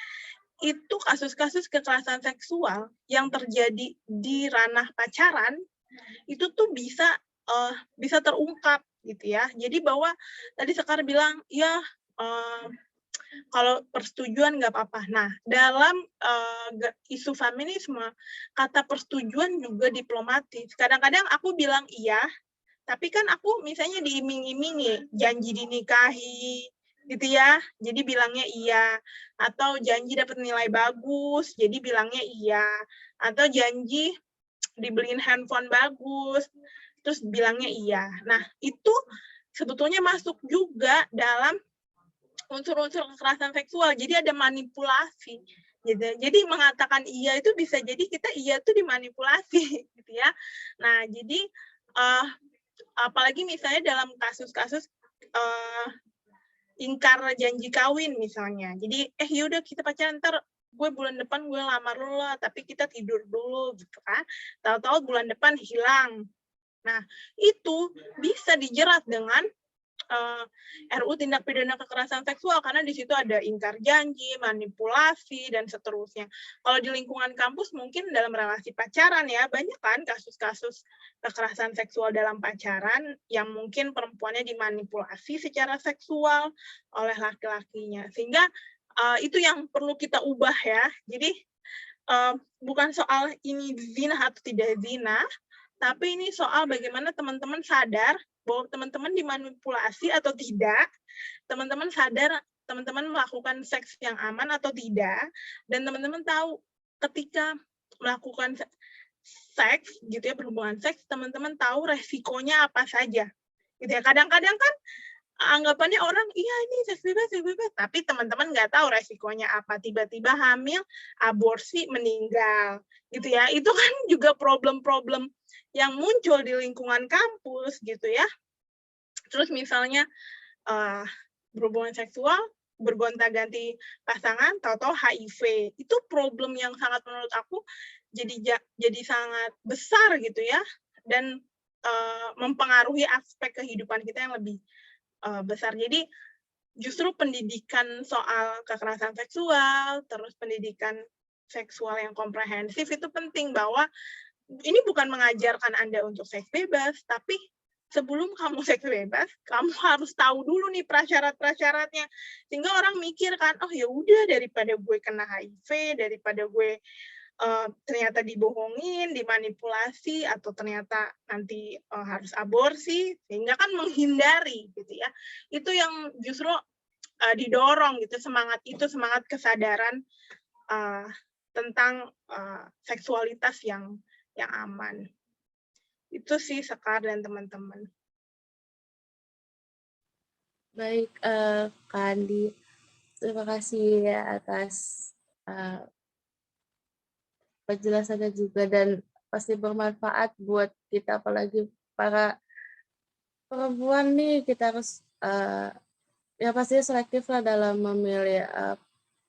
itu kasus-kasus kekerasan seksual yang terjadi di ranah pacaran, itu tuh bisa terungkap gitu ya. Jadi bahwa tadi Sekar bilang ya kalau persetujuan nggak apa-apa. Nah, dalam isu feminisme kata persetujuan juga diplomatis. Kadang-kadang aku bilang iya, tapi kan aku misalnya diiming-imingi janji dinikahi gitu ya, jadi bilangnya iya, atau janji dapat nilai bagus jadi bilangnya iya, atau janji dibeliin handphone bagus terus bilangnya iya. Nah, itu sebetulnya masuk juga dalam unsur-unsur kekerasan seksual. Jadi ada manipulasi. Jadi mengatakan iya itu bisa jadi kita iya tuh dimanipulasi gitu ya. Nah, jadi apalagi misalnya dalam kasus-kasus ingkar janji kawin misalnya. Jadi yaudah kita pacaran, ntar gue bulan depan gue lamar lo lah, tapi kita tidur dulu gitu kan. Tahu-tahu bulan depan hilang. Nah, itu bisa dijerat dengan RUU tindak pidana kekerasan seksual karena di situ ada ingkar janji, manipulasi dan seterusnya. Kalau di lingkungan kampus mungkin dalam relasi pacaran ya banyak kan kasus-kasus kekerasan seksual dalam pacaran yang mungkin perempuannya dimanipulasi secara seksual oleh laki-lakinya. Sehingga itu yang perlu kita ubah ya. Jadi bukan soal ini zina atau tidak zina, tapi ini soal bagaimana teman-teman sadar bahwa teman-teman dimanipulasi atau tidak, teman-teman sadar teman-teman melakukan seks yang aman atau tidak, dan teman-teman tahu ketika melakukan seks, gitu ya, berhubungan seks, teman-teman tahu resikonya apa saja. Gitu ya. Kadang-kadang kan anggapannya orang, iya ini seks bebas, tapi teman-teman nggak tahu resikonya apa, tiba-tiba hamil, aborsi, meninggal, gitu ya. Itu kan juga problem-problem yang muncul di lingkungan kampus, gitu ya. Terus misalnya berhubungan seksual, bergonta-ganti pasangan, tahu-tahu HIV, itu problem yang sangat menurut aku jadi sangat besar gitu ya, dan mempengaruhi aspek kehidupan kita yang lebih besar. Jadi justru pendidikan soal kekerasan seksual, terus pendidikan seksual yang komprehensif itu penting, bahwa ini bukan mengajarkan Anda untuk seks bebas, tapi sebelum kamu seks bebas, kamu harus tahu dulu nih prasyarat-prasyaratnya. Sehingga orang mikir kan, oh ya udah daripada gue kena HIV, daripada gue ternyata dibohongin, dimanipulasi, atau ternyata nanti harus aborsi, sehingga kan menghindari gitu ya. Itu yang justru didorong gitu, semangat kesadaran tentang seksualitas yang aman. Itu sih Sekar dan teman-teman. Baik, Kak Andi, terima kasih ya atas penjelasannya juga, dan pasti bermanfaat buat kita, apalagi para perempuan nih. Kita harus ya pasti selektif lah dalam memilih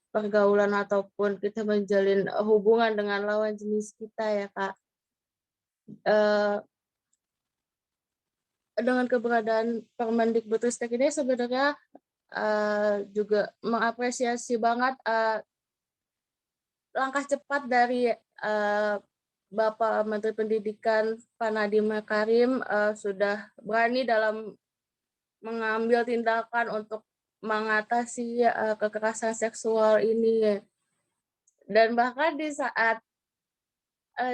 pergaulan ataupun kita menjalin hubungan dengan lawan jenis kita ya Kak. Dengan keberadaan Permendikbudristek ini sebenarnya juga mengapresiasi banget langkah cepat dari Bapak Menteri Pendidikan Pak Nadiem Makarim sudah berani dalam mengambil tindakan untuk mengatasi kekerasan seksual ini. Dan bahkan di saat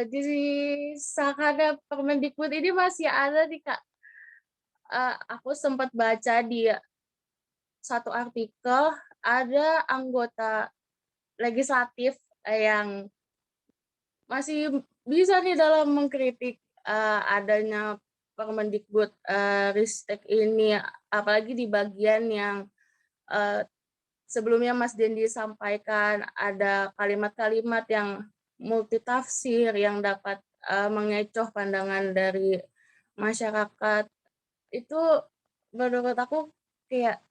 disahkannya Permendikbud ini masih ada nih Kak, aku sempat baca di satu artikel, ada anggota legislatif yang masih bisa nih dalam mengkritik adanya Permendikbud Ristek ini, apalagi di bagian yang sebelumnya Mas Dendi sampaikan ada kalimat-kalimat yang multitafsir yang dapat mengecoh pandangan dari masyarakat. Itu menurut aku kayak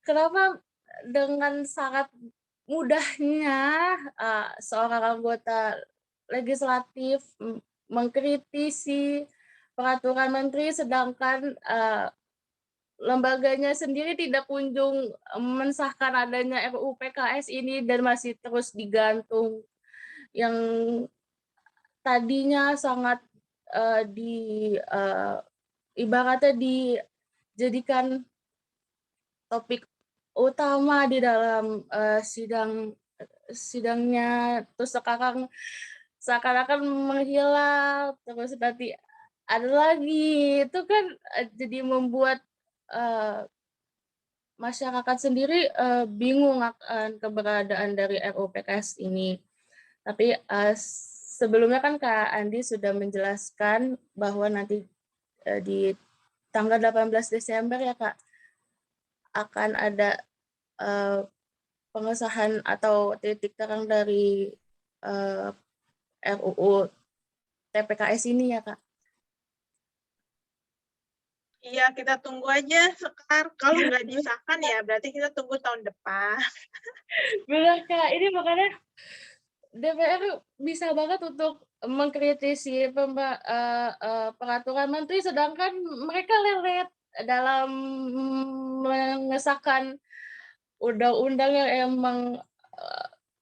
kenapa dengan sangat mudahnya seorang anggota legislatif mengkritisi peraturan menteri, sedangkan lembaganya sendiri tidak kunjung mensahkan adanya RUU PKS ini dan masih terus digantung, yang tadinya sangat ibaratnya dijadikan topik utama di dalam sidangnya, terus sekarang seakan-akan menghilang, terus nanti ada lagi. Itu kan jadi membuat masyarakat sendiri bingung akan keberadaan dari RUU PKS ini. Tapi sebelumnya kan Kak Andi sudah menjelaskan bahwa nanti di tanggal 18 Desember ya Kak, akan ada pengesahan atau titik terang dari RUU TPKS ini ya Kak. Iya, kita tunggu aja Sekar. Kalau nggak disahkan ya berarti kita tunggu tahun depan. Benar Kak, ini makanya DPR bisa banget untuk mengkritisi peraturan menteri, sedangkan mereka lelet dalam mengesahkan undang-undang yang emang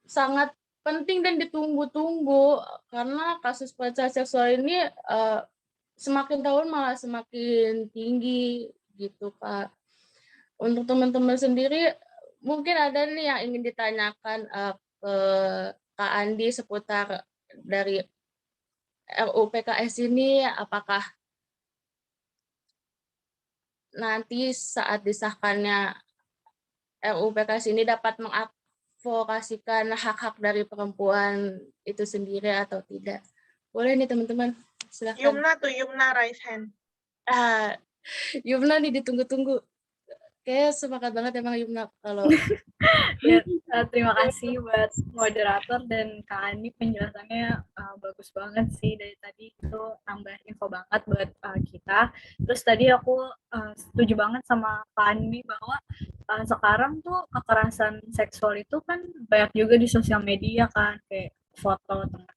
sangat penting dan ditunggu-tunggu, karena kasus pelecehan seksual ini semakin tahun malah semakin tinggi gitu, Kak. Untuk teman-teman sendiri, mungkin ada nih yang ingin ditanyakan ke Kak Andi seputar dari RUU PKS ini, apakah nanti saat disahkannya RUU PKS ini dapat mengadvokasikan hak-hak dari perempuan itu sendiri atau tidak? Boleh nih teman-teman, silakan. Yumna raise hand. Yumna nih ditunggu-tunggu. Kayak semangat banget emang Yumna kalau Ya, terima kasih buat moderator dan Kak Andi, penjelasannya bagus banget sih dari tadi, itu tambah info banget buat kita. Terus tadi aku setuju banget sama Kak Andi bahwa sekarang tuh kekerasan seksual itu kan banyak juga di sosial media kan, kayak foto teman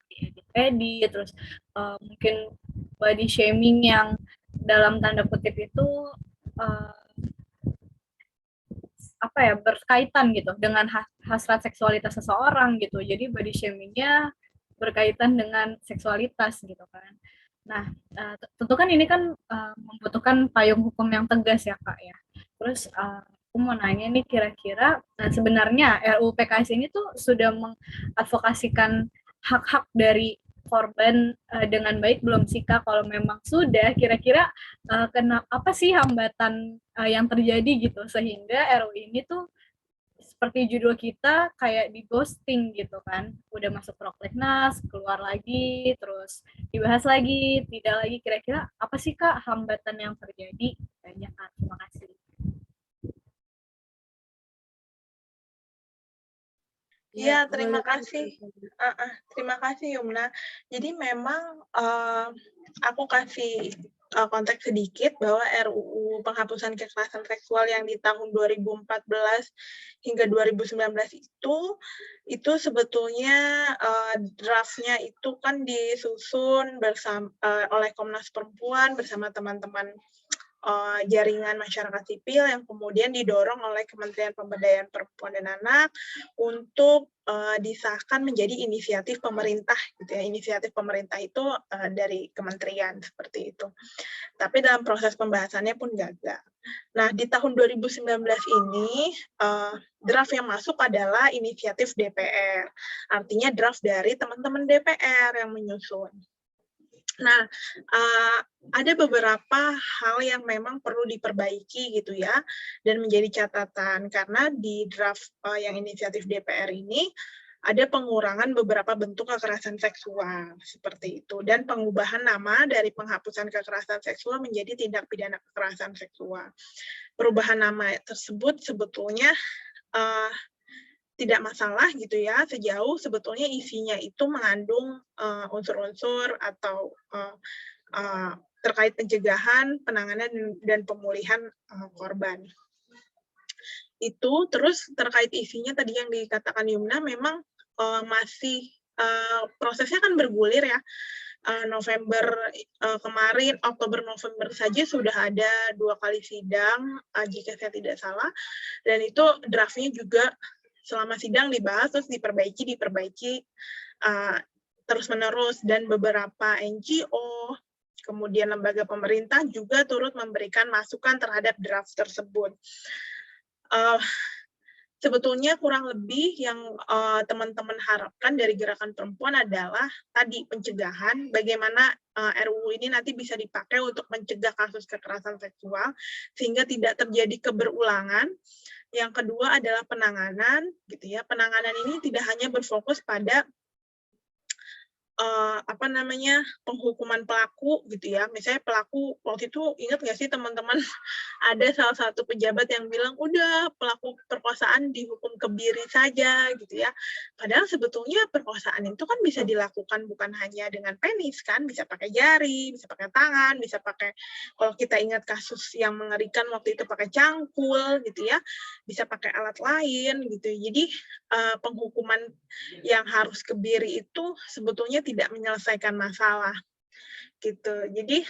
diedit, terus mungkin body shaming yang dalam tanda kutip itu apa ya, berkaitan gitu dengan hasrat seksualitas seseorang gitu. Jadi body shaming-nya berkaitan dengan seksualitas gitu kan. Nah, tentu kan ini kan membutuhkan payung hukum yang tegas ya Kak ya. Terus aku mau nanya nih, kira-kira sebenarnya RUU PKS ini tuh sudah mengadvokasikan hak-hak dari korban dengan baik belum sih Kak? Kalau memang sudah, kira-kira apa sih hambatan yang terjadi gitu sehingga RUU ini tuh seperti judul kita kayak di ghosting gitu kan, udah masuk prolegnas, keluar lagi, terus dibahas lagi, tidak lagi. Kira-kira apa sih Kak hambatan yang terjadi? Banyak Kak, terima kasih. Iya, terima kasih. Terima kasih Yumna. Jadi memang aku kasih konteks sedikit bahwa RUU penghapusan kekerasan seksual yang di tahun 2014 hingga 2019 itu sebetulnya draftnya itu kan disusun bersama oleh Komnas Perempuan bersama teman-teman jaringan masyarakat sipil yang kemudian didorong oleh Kementerian Pemberdayaan Perempuan dan Anak untuk disahkan menjadi inisiatif pemerintah gitu ya. Inisiatif pemerintah itu dari kementerian seperti itu. Tapi dalam proses pembahasannya pun gagal. Nah, di tahun 2019 ini draft yang masuk adalah inisiatif DPR. Artinya draft dari teman-teman DPR yang menyusun. Nah, ada beberapa hal yang memang perlu diperbaiki gitu ya, dan menjadi catatan karena di draft yang inisiatif DPR ini ada pengurangan beberapa bentuk kekerasan seksual seperti itu, dan pengubahan nama dari penghapusan kekerasan seksual menjadi tindak pidana kekerasan seksual. Perubahan nama tersebut sebetulnya tidak masalah gitu ya, sejauh sebetulnya isinya itu mengandung unsur-unsur atau terkait pencegahan, penanganan, dan pemulihan korban. Itu terus terkait isinya tadi yang dikatakan Yumna, memang masih prosesnya kan bergulir ya. November kemarin, Oktober-November saja sudah ada 2 kali sidang, jika saya tidak salah, dan itu draftnya juga selama sidang dibahas, terus diperbaiki terus-menerus, dan beberapa NGO, kemudian lembaga pemerintah juga turut memberikan masukan terhadap draft tersebut. Sebetulnya kurang lebih yang teman-teman harapkan dari gerakan perempuan adalah tadi pencegahan, bagaimana RUU ini nanti bisa dipakai untuk mencegah kasus kekerasan seksual sehingga tidak terjadi keberulangan. Yang kedua adalah penanganan, gitu ya. Penanganan ini tidak hanya berfokus pada penghukuman pelaku gitu ya. Misalnya pelaku, waktu itu ingat nggak sih teman-teman, ada salah satu pejabat yang bilang udah pelaku perkosaan dihukum kebiri saja gitu ya. Padahal sebetulnya perkosaan itu kan bisa dilakukan bukan hanya dengan penis kan, bisa pakai jari, bisa pakai tangan, bisa pakai, kalau kita ingat kasus yang mengerikan waktu itu pakai cangkul gitu ya, bisa pakai alat lain gitu. Jadi penghukuman yang harus kebiri itu sebetulnya tidak menyelesaikan masalah gitu. Jadi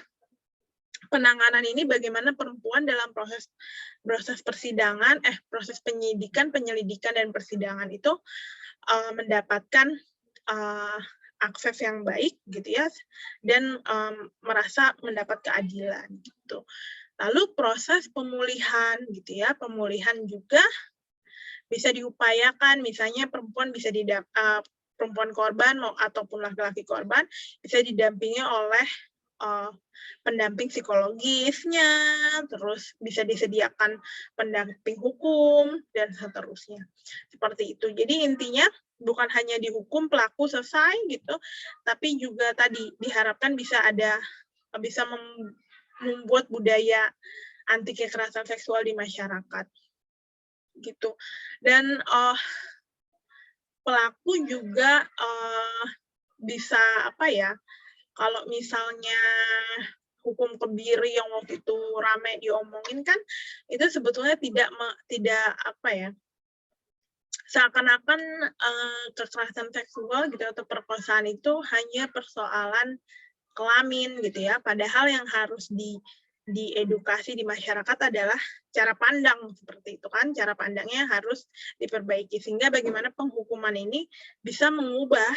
penanganan ini, bagaimana perempuan dalam proses persidangan, proses penyidikan, penyelidikan, dan persidangan itu mendapatkan akses yang baik gitu ya, dan merasa mendapat keadilan gitu. Lalu proses pemulihan gitu ya, pemulihan juga bisa diupayakan, misalnya perempuan bisa perempuan korban ataupun laki-laki korban bisa didampingi oleh pendamping psikologisnya, terus bisa disediakan pendamping hukum, dan seterusnya. Seperti itu. Jadi intinya bukan hanya dihukum pelaku selesai gitu, tapi juga tadi diharapkan bisa membuat budaya anti kekerasan seksual di masyarakat. Gitu. Dan pelaku juga bisa kalau misalnya hukum kebiri yang waktu itu ramai diomongin kan, itu sebetulnya tidak seakan-akan kekerasan seksual gitu atau perkosaan itu hanya persoalan kelamin gitu ya, padahal yang harus diedukasi di masyarakat adalah cara pandang seperti itu kan, cara pandangnya harus diperbaiki sehingga bagaimana penghukuman ini bisa mengubah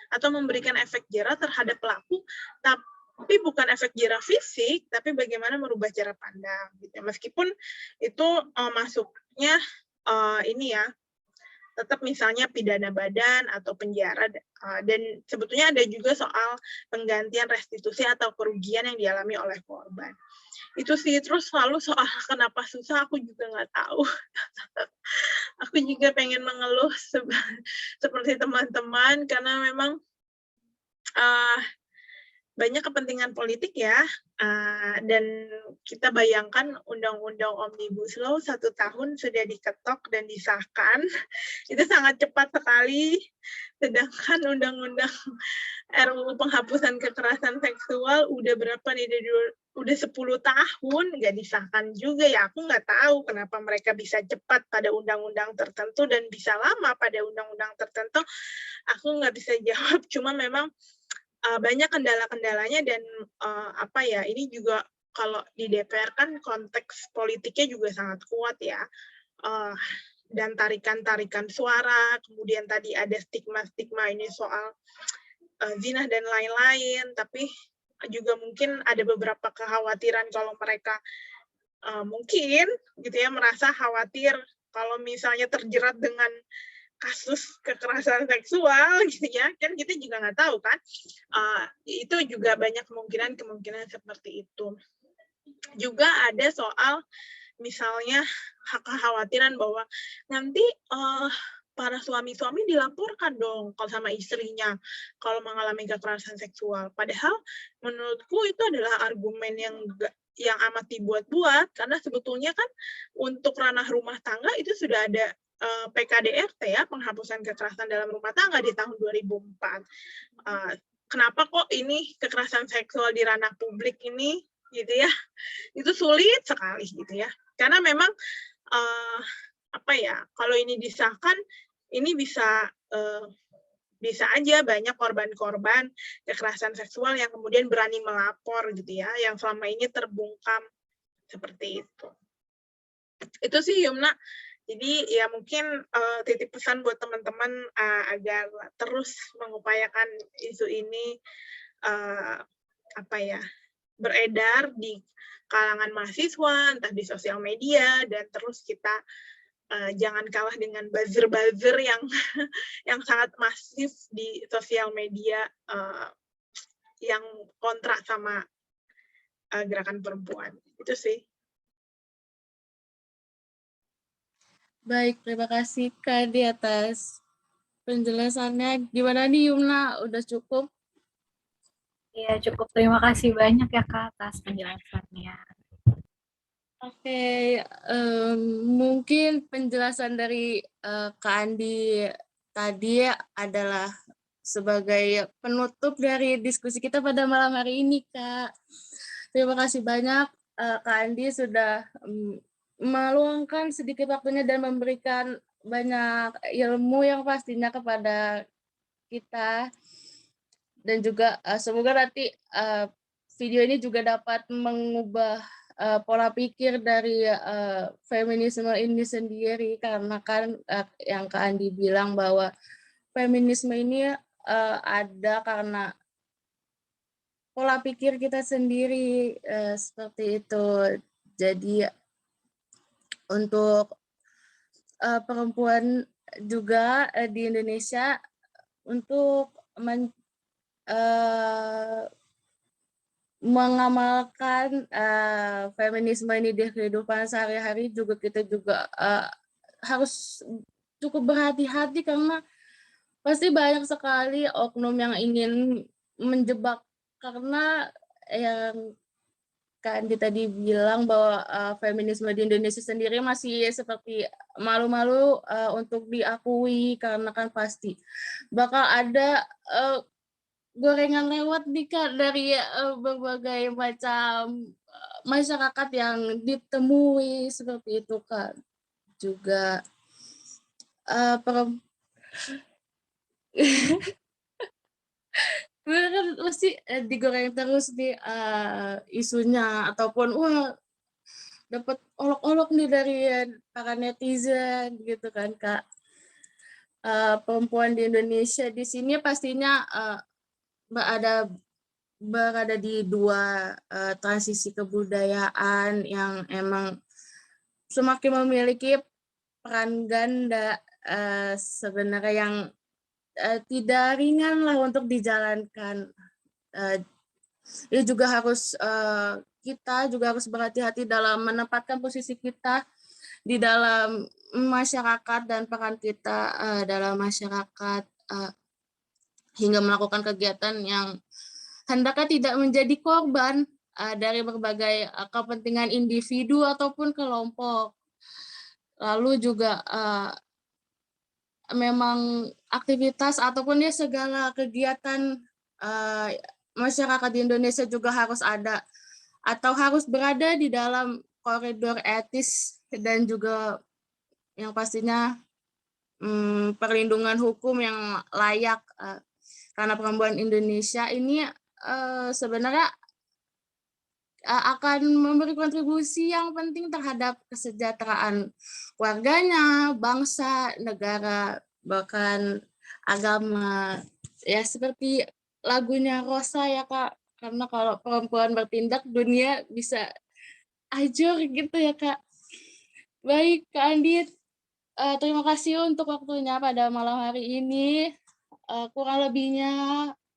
atau memberikan efek jera terhadap pelaku, tapi bukan efek jera fisik, tapi bagaimana merubah cara pandang gitu. Meskipun itu masuknya ini ya, tetap misalnya pidana badan atau penjara, dan sebetulnya ada juga soal penggantian restitusi atau kerugian yang dialami oleh korban. Itu sih. Terus selalu soal kenapa susah, aku juga nggak tahu. Aku juga pengen mengeluh seperti teman-teman, karena memang banyak kepentingan politik ya, dan kita bayangkan undang-undang Omnibus Law 1 tahun sudah diketok dan disahkan, itu sangat cepat sekali, sedangkan undang-undang RUU penghapusan kekerasan seksual udah berapa nih, udah 10 tahun nggak disahkan juga ya. Aku nggak tahu kenapa mereka bisa cepat pada undang-undang tertentu dan bisa lama pada undang-undang tertentu, aku nggak bisa jawab, cuma memang banyak kendala-kendalanya, dan ini juga kalau di DPR kan konteks politiknya juga sangat kuat ya, dan tarikan-tarikan suara, kemudian tadi ada stigma-stigma ini soal zina dan lain-lain, tapi juga mungkin ada beberapa kekhawatiran kalau mereka mungkin gitu ya merasa khawatir kalau misalnya terjerat dengan kasus kekerasan seksual gitu ya, kan kita juga nggak tahu kan, itu juga banyak kemungkinan seperti itu. Juga ada soal misalnya kekhawatiran bahwa nanti para suami-suami dilaporkan dong kalau sama istrinya kalau mengalami kekerasan seksual. Padahal menurutku itu adalah argumen yang amat dibuat-buat, karena sebetulnya kan untuk ranah rumah tangga itu sudah ada PKDRT ya, penghapusan kekerasan dalam rumah tangga di tahun 2004. Kenapa kok ini kekerasan seksual di ranah publik ini gitu ya, itu sulit sekali gitu ya, karena memang kalau ini disahkan ini bisa aja banyak korban-korban kekerasan seksual yang kemudian berani melapor gitu ya, yang selama ini terbungkam seperti itu. Itu sih Yumna. Jadi ya mungkin titip pesan buat teman-teman agar terus mengupayakan isu ini beredar di kalangan mahasiswa, entah di sosial media, dan terus kita jangan kalah dengan buzzer-buzzer yang sangat masif di sosial media yang kontra sama gerakan perempuan. Itu sih. Baik, terima kasih Kak di atas penjelasannya. Gimana nih Yumna, udah cukup? Iya, cukup. Terima kasih banyak ya Kak atas penjelasannya. Oke, mungkin penjelasan dari Kak Andi tadi adalah sebagai penutup dari diskusi kita pada malam hari ini, Kak. Terima kasih banyak Kak Andi sudah meluangkan sedikit waktunya dan memberikan banyak ilmu yang pastinya kepada kita, dan juga semoga nanti video ini juga dapat mengubah pola pikir dari feminisme ini sendiri, karena kan yang Kak Andi bilang bahwa feminisme ini ada karena pola pikir kita sendiri, seperti itu. Jadi untuk perempuan juga di Indonesia untuk mengamalkan feminisme ini di kehidupan sehari-hari juga kita juga harus cukup berhati-hati, karena pasti banyak sekali oknum yang ingin menjebak, karena yang kan tadi bilang bahwa feminisme di Indonesia sendiri masih seperti malu-malu untuk diakui, karena kan pasti bakal ada gorengan lewat nih Kak dari berbagai macam masyarakat yang ditemui seperti itu Kak. Juga kan mesti digoreng terus nih isunya, ataupun wah dapat olok-olok nih dari para netizen gitu kan Kak. Perempuan di Indonesia di sini pastinya berada di dua transisi kebudayaan yang emang semakin memiliki peran ganda sebenarnya yang tidak ringan lah untuk dijalankan. Ya juga harus kita juga harus berhati-hati dalam menempatkan posisi kita di dalam masyarakat dan peran kita dalam masyarakat hingga melakukan kegiatan yang hendaknya tidak menjadi korban dari berbagai kepentingan individu ataupun kelompok. Lalu juga memang aktivitas ataupun ya segala kegiatan masyarakat di Indonesia juga harus ada atau harus berada di dalam koridor etis dan juga yang pastinya perlindungan hukum yang layak, karena perempuan Indonesia ini sebenarnya akan memberi kontribusi yang penting terhadap kesejahteraan warganya, bangsa, negara, bahkan agama. Ya seperti lagunya Rosa ya Kak, karena kalau perempuan bertindak dunia bisa hancur gitu ya Kak. Baik Kak Andit, terima kasih untuk waktunya pada malam hari ini. Kurang lebihnya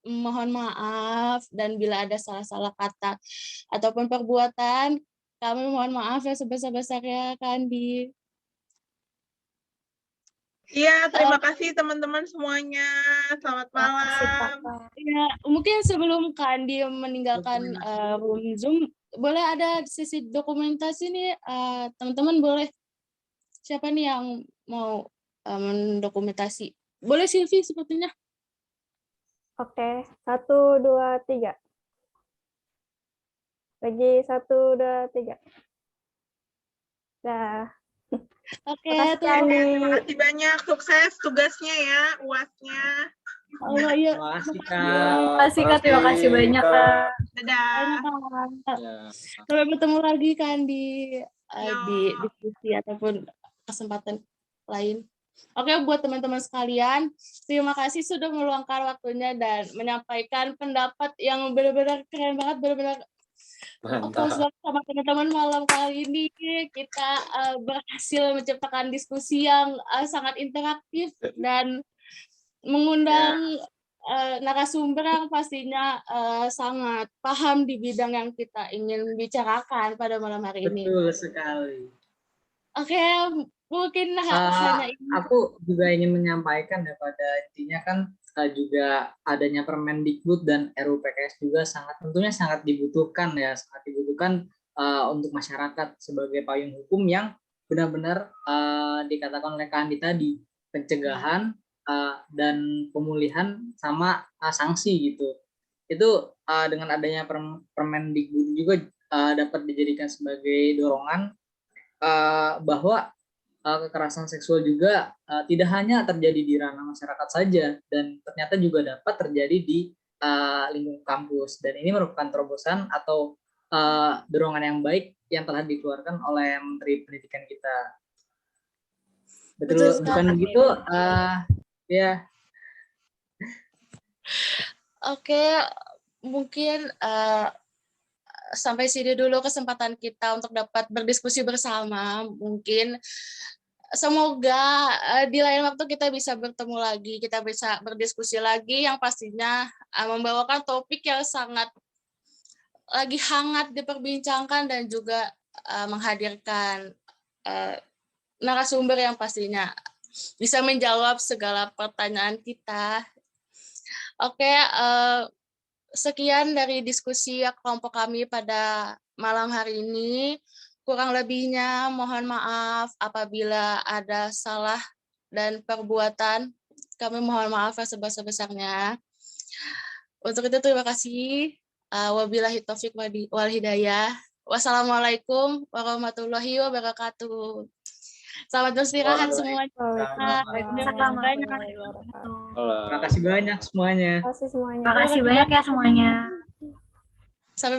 mohon maaf, dan bila ada salah-salah kata ataupun perbuatan, kami mohon maaf yang sebesar-besarnya Kak Andi. Iya, terima kasih teman-teman semuanya. Selamat malam. Ya, mungkin sebelum Kak Andi meninggalkan room Zoom, boleh ada sesi dokumentasi nih, teman-teman boleh. Siapa nih yang mau mendokumentasi? Boleh Silvi sepertinya. Oke, 1, 2, 3. Lagi 1, 2, 3. Dah. Oke, Terima kasih banyak. Sukses tugasnya ya, UAS-nya. Oh iya. Terima kasih Kak. Terima kasih Kak, terima kasih banyak Kak. Dadah. Sampai bertemu lagi kan di Yo. diskusi ataupun kesempatan lain. Oke, buat teman-teman sekalian, terima kasih sudah meluangkan waktunya dan menyampaikan pendapat yang benar-benar keren banget, benar-benar sama teman-teman malam kali ini. Kita berhasil menciptakan diskusi yang sangat interaktif dan mengundang narasumber yang pastinya sangat paham di bidang yang kita ingin bicarakan pada malam hari ini. Betul sekali. Oke, mungkin hanya ini. Aku juga ingin menyampaikan ya, pada intinya kan juga adanya Permendikbud dan RUU PKS juga tentunya sangat dibutuhkan ya, sangat dibutuhkan untuk masyarakat sebagai payung hukum yang benar-benar dikatakan oleh Kak Andi tadi, pencegahan dan pemulihan sama sanksi gitu. Itu dengan adanya Permendikbud juga dapat dijadikan sebagai dorongan bahwa kekerasan seksual juga tidak hanya terjadi di ranah masyarakat saja, dan ternyata juga dapat terjadi di lingkungan kampus, dan ini merupakan terobosan atau dorongan yang baik yang telah dikeluarkan oleh Menteri Pendidikan kita. Betul Betul, bukan sekali. begitu? Ya, Oke, mungkin sampai sini dulu kesempatan kita untuk dapat berdiskusi bersama. Mungkin semoga di lain waktu kita bisa bertemu lagi, kita bisa berdiskusi lagi yang pastinya membawakan topik yang sangat lagi hangat diperbincangkan dan juga menghadirkan narasumber yang pastinya bisa menjawab segala pertanyaan kita. Oke, sekian dari diskusi kelompok kami pada malam hari ini. Kurang lebihnya mohon maaf apabila ada salah dan perbuatan. Kami mohon maaf yang sebesar-besarnya. Untuk itu terima kasih. Wabillahi taufik wal hidayah. Wassalamualaikum warahmatullahi wabarakatuh. Selamat beristirahat semuanya. Waalaikumsalam Banyak. warahmatullahi wabarakatuh. terima kasih banyak semuanya. Terima kasih semuanya. Terima kasih banyak ya semuanya. Sampai